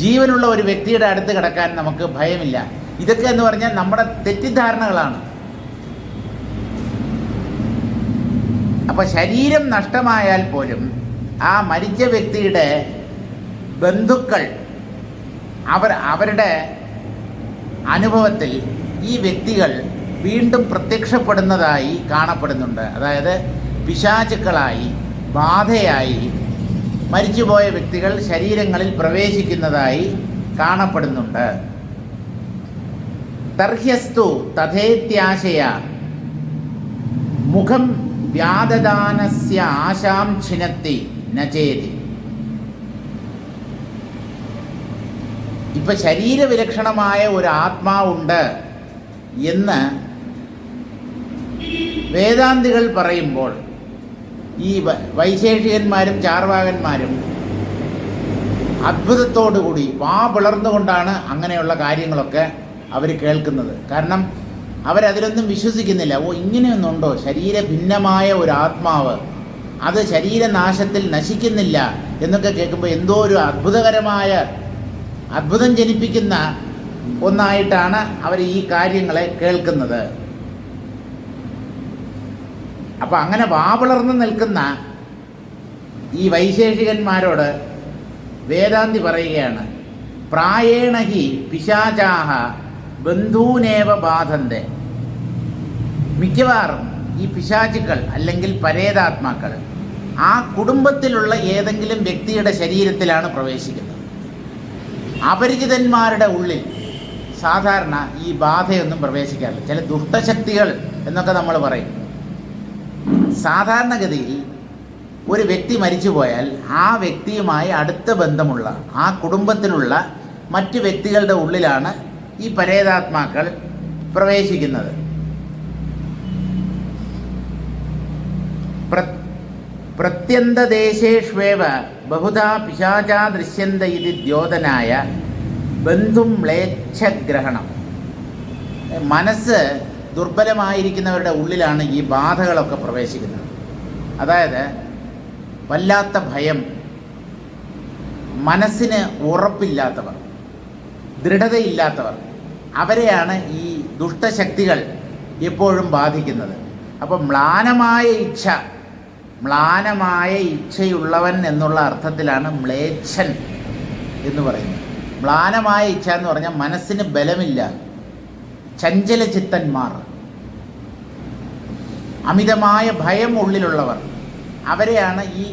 Speaker 1: ജീവനുള്ള ഒരു വ്യക്തിയുടെ അടുത്ത് കിടക്കാൻ നമുക്ക് ഭയമില്ല. ഇതൊക്കെ എന്ന് പറഞ്ഞാൽ നമ്മുടെ തെറ്റിദ്ധാരണകളാണ്. അപ്പോൾ ശരീരം നഷ്ടമായാൽ പോലും ആ മരിച്ച വ്യക്തിയുടെ ബന്ധുക്കൾ അവരുടെ അനുഭവത്തിൽ ഈ വ്യക്തികൾ വീണ്ടും പ്രത്യക്ഷപ്പെടുന്നതായി കാണപ്പെടുന്നുണ്ട്. അതായത് പിശാചുക്കളായി, ബാധയായി മരിച്ചുപോയ വ്യക്തികൾ ശരീരങ്ങളിൽ പ്രവേശിക്കുന്നതായി കാണപ്പെടുന്നുണ്ട്. തർഹ്യസ്തു തഥേത്യാശയ മുഖം വ്യാദദാനസ്യ ആശാം ഛിനത്തി നചേതി. ഇപ്പൊ ശരീരവിലക്ഷണമായ ഒരു ആത്മാവുണ്ട് എന്ന് വേദാന്തികൾ പറയുമ്പോൾ ഈ വൈശേഷികന്മാരും ചാർവാകന്മാരും അത്ഭുതത്തോടുകൂടി വാ പിളർന്നുകൊണ്ടാണ് അങ്ങനെയുള്ള കാര്യങ്ങളൊക്കെ അവർ കേൾക്കുന്നത്. കാരണം അവരതിലൊന്നും വിശ്വസിക്കുന്നില്ല. ഇങ്ങനെയൊന്നുണ്ടോ? ശരീര ഭിന്നമായ ഒരു ആത്മാവ്, അത് ശരീരനാശത്തിൽ നശിക്കുന്നില്ല എന്നൊക്കെ കേൾക്കുമ്പോൾ എന്തോ ഒരു അത്ഭുതം ജനിപ്പിക്കുന്ന ഒന്നായിട്ടാണ് അവർ ഈ കാര്യങ്ങളെ കേൾക്കുന്നത്. അപ്പം അങ്ങനെ വാപിളർന്ന് നിൽക്കുന്ന ഈ വൈശേഷികന്മാരോട് വേദാന്തി പറയുകയാണ്, പ്രായേണ ഹി പിശാചാഹ ബന്ധൂനേവ ബാധന്തെ. മിക്കവാറും ഈ പിശാചുക്കൾ അല്ലെങ്കിൽ പരേതാത്മാക്കൾ ആ കുടുംബത്തിലുള്ള ഏതെങ്കിലും വ്യക്തിയുടെ ശരീരത്തിലാണ് പ്രവേശിക്കുന്നത്. അപരിചിതന്മാരുടെ ഉള്ളിൽ സാധാരണ ഈ ബാധയൊന്നും പ്രവേശിക്കാറില്ല. ചില ദുഷ്ടശക്തികൾ എന്നൊക്കെ നമ്മൾ പറയും. സാധാരണഗതിയിൽ ഒരു വ്യക്തി മരിച്ചു പോയാൽ ആ വ്യക്തിയുമായി അടുത്ത ബന്ധമുള്ള ആ കുടുംബത്തിലുള്ള മറ്റ് വ്യക്തികളുടെ ഉള്ളിലാണ് ഈ പരേതാത്മാക്കൾ പ്രവേശിക്കുന്നത്. പ്രത്യന്തദേശേഷ്വേവ ബഹുധാ പിശാചാ ദൃശ്യന്ത ഇതി ദ്യോതനായ ബന്ധും മ്ലേച്ഛഗ്രഹണം. മനസ്സ് ദുർബലമായിരിക്കുന്നവരുടെ ഉള്ളിലാണ് ഈ ബാധകളൊക്കെ പ്രവേശിക്കുന്നത്. അതായത് വല്ലാത്ത ഭയം, മനസ്സിന് ഉറപ്പില്ലാത്തവർ, ദൃഢതയില്ലാത്തവർ, അവരെയാണ് ഈ ദുഷ്ടശക്തികൾ എപ്പോഴും ബാധിക്കുന്നത്. അപ്പം മ്ലാനമായ ഇച്ഛയുള്ളവൻ എന്നുള്ള അർത്ഥത്തിലാണ് മ്ലേച്ഛൻ എന്ന് പറയുന്നത്. മ്ലാനമായ ഇച്ഛ എന്ന് പറഞ്ഞാൽ മനസ്സിന് ബലമില്ല, ചഞ്ചലചിത്തന്മാർ, അമിതമായ ഭയം ഉള്ളിലുള്ളവർ, അവരെയാണ് ഈ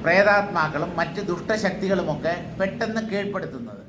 Speaker 1: പ്രേതാത്മാക്കളും മറ്റ് ദുഷ്ടശക്തികളുമൊക്കെ പെട്ടെന്ന് കീഴ്പ്പെടുത്തുന്നത്.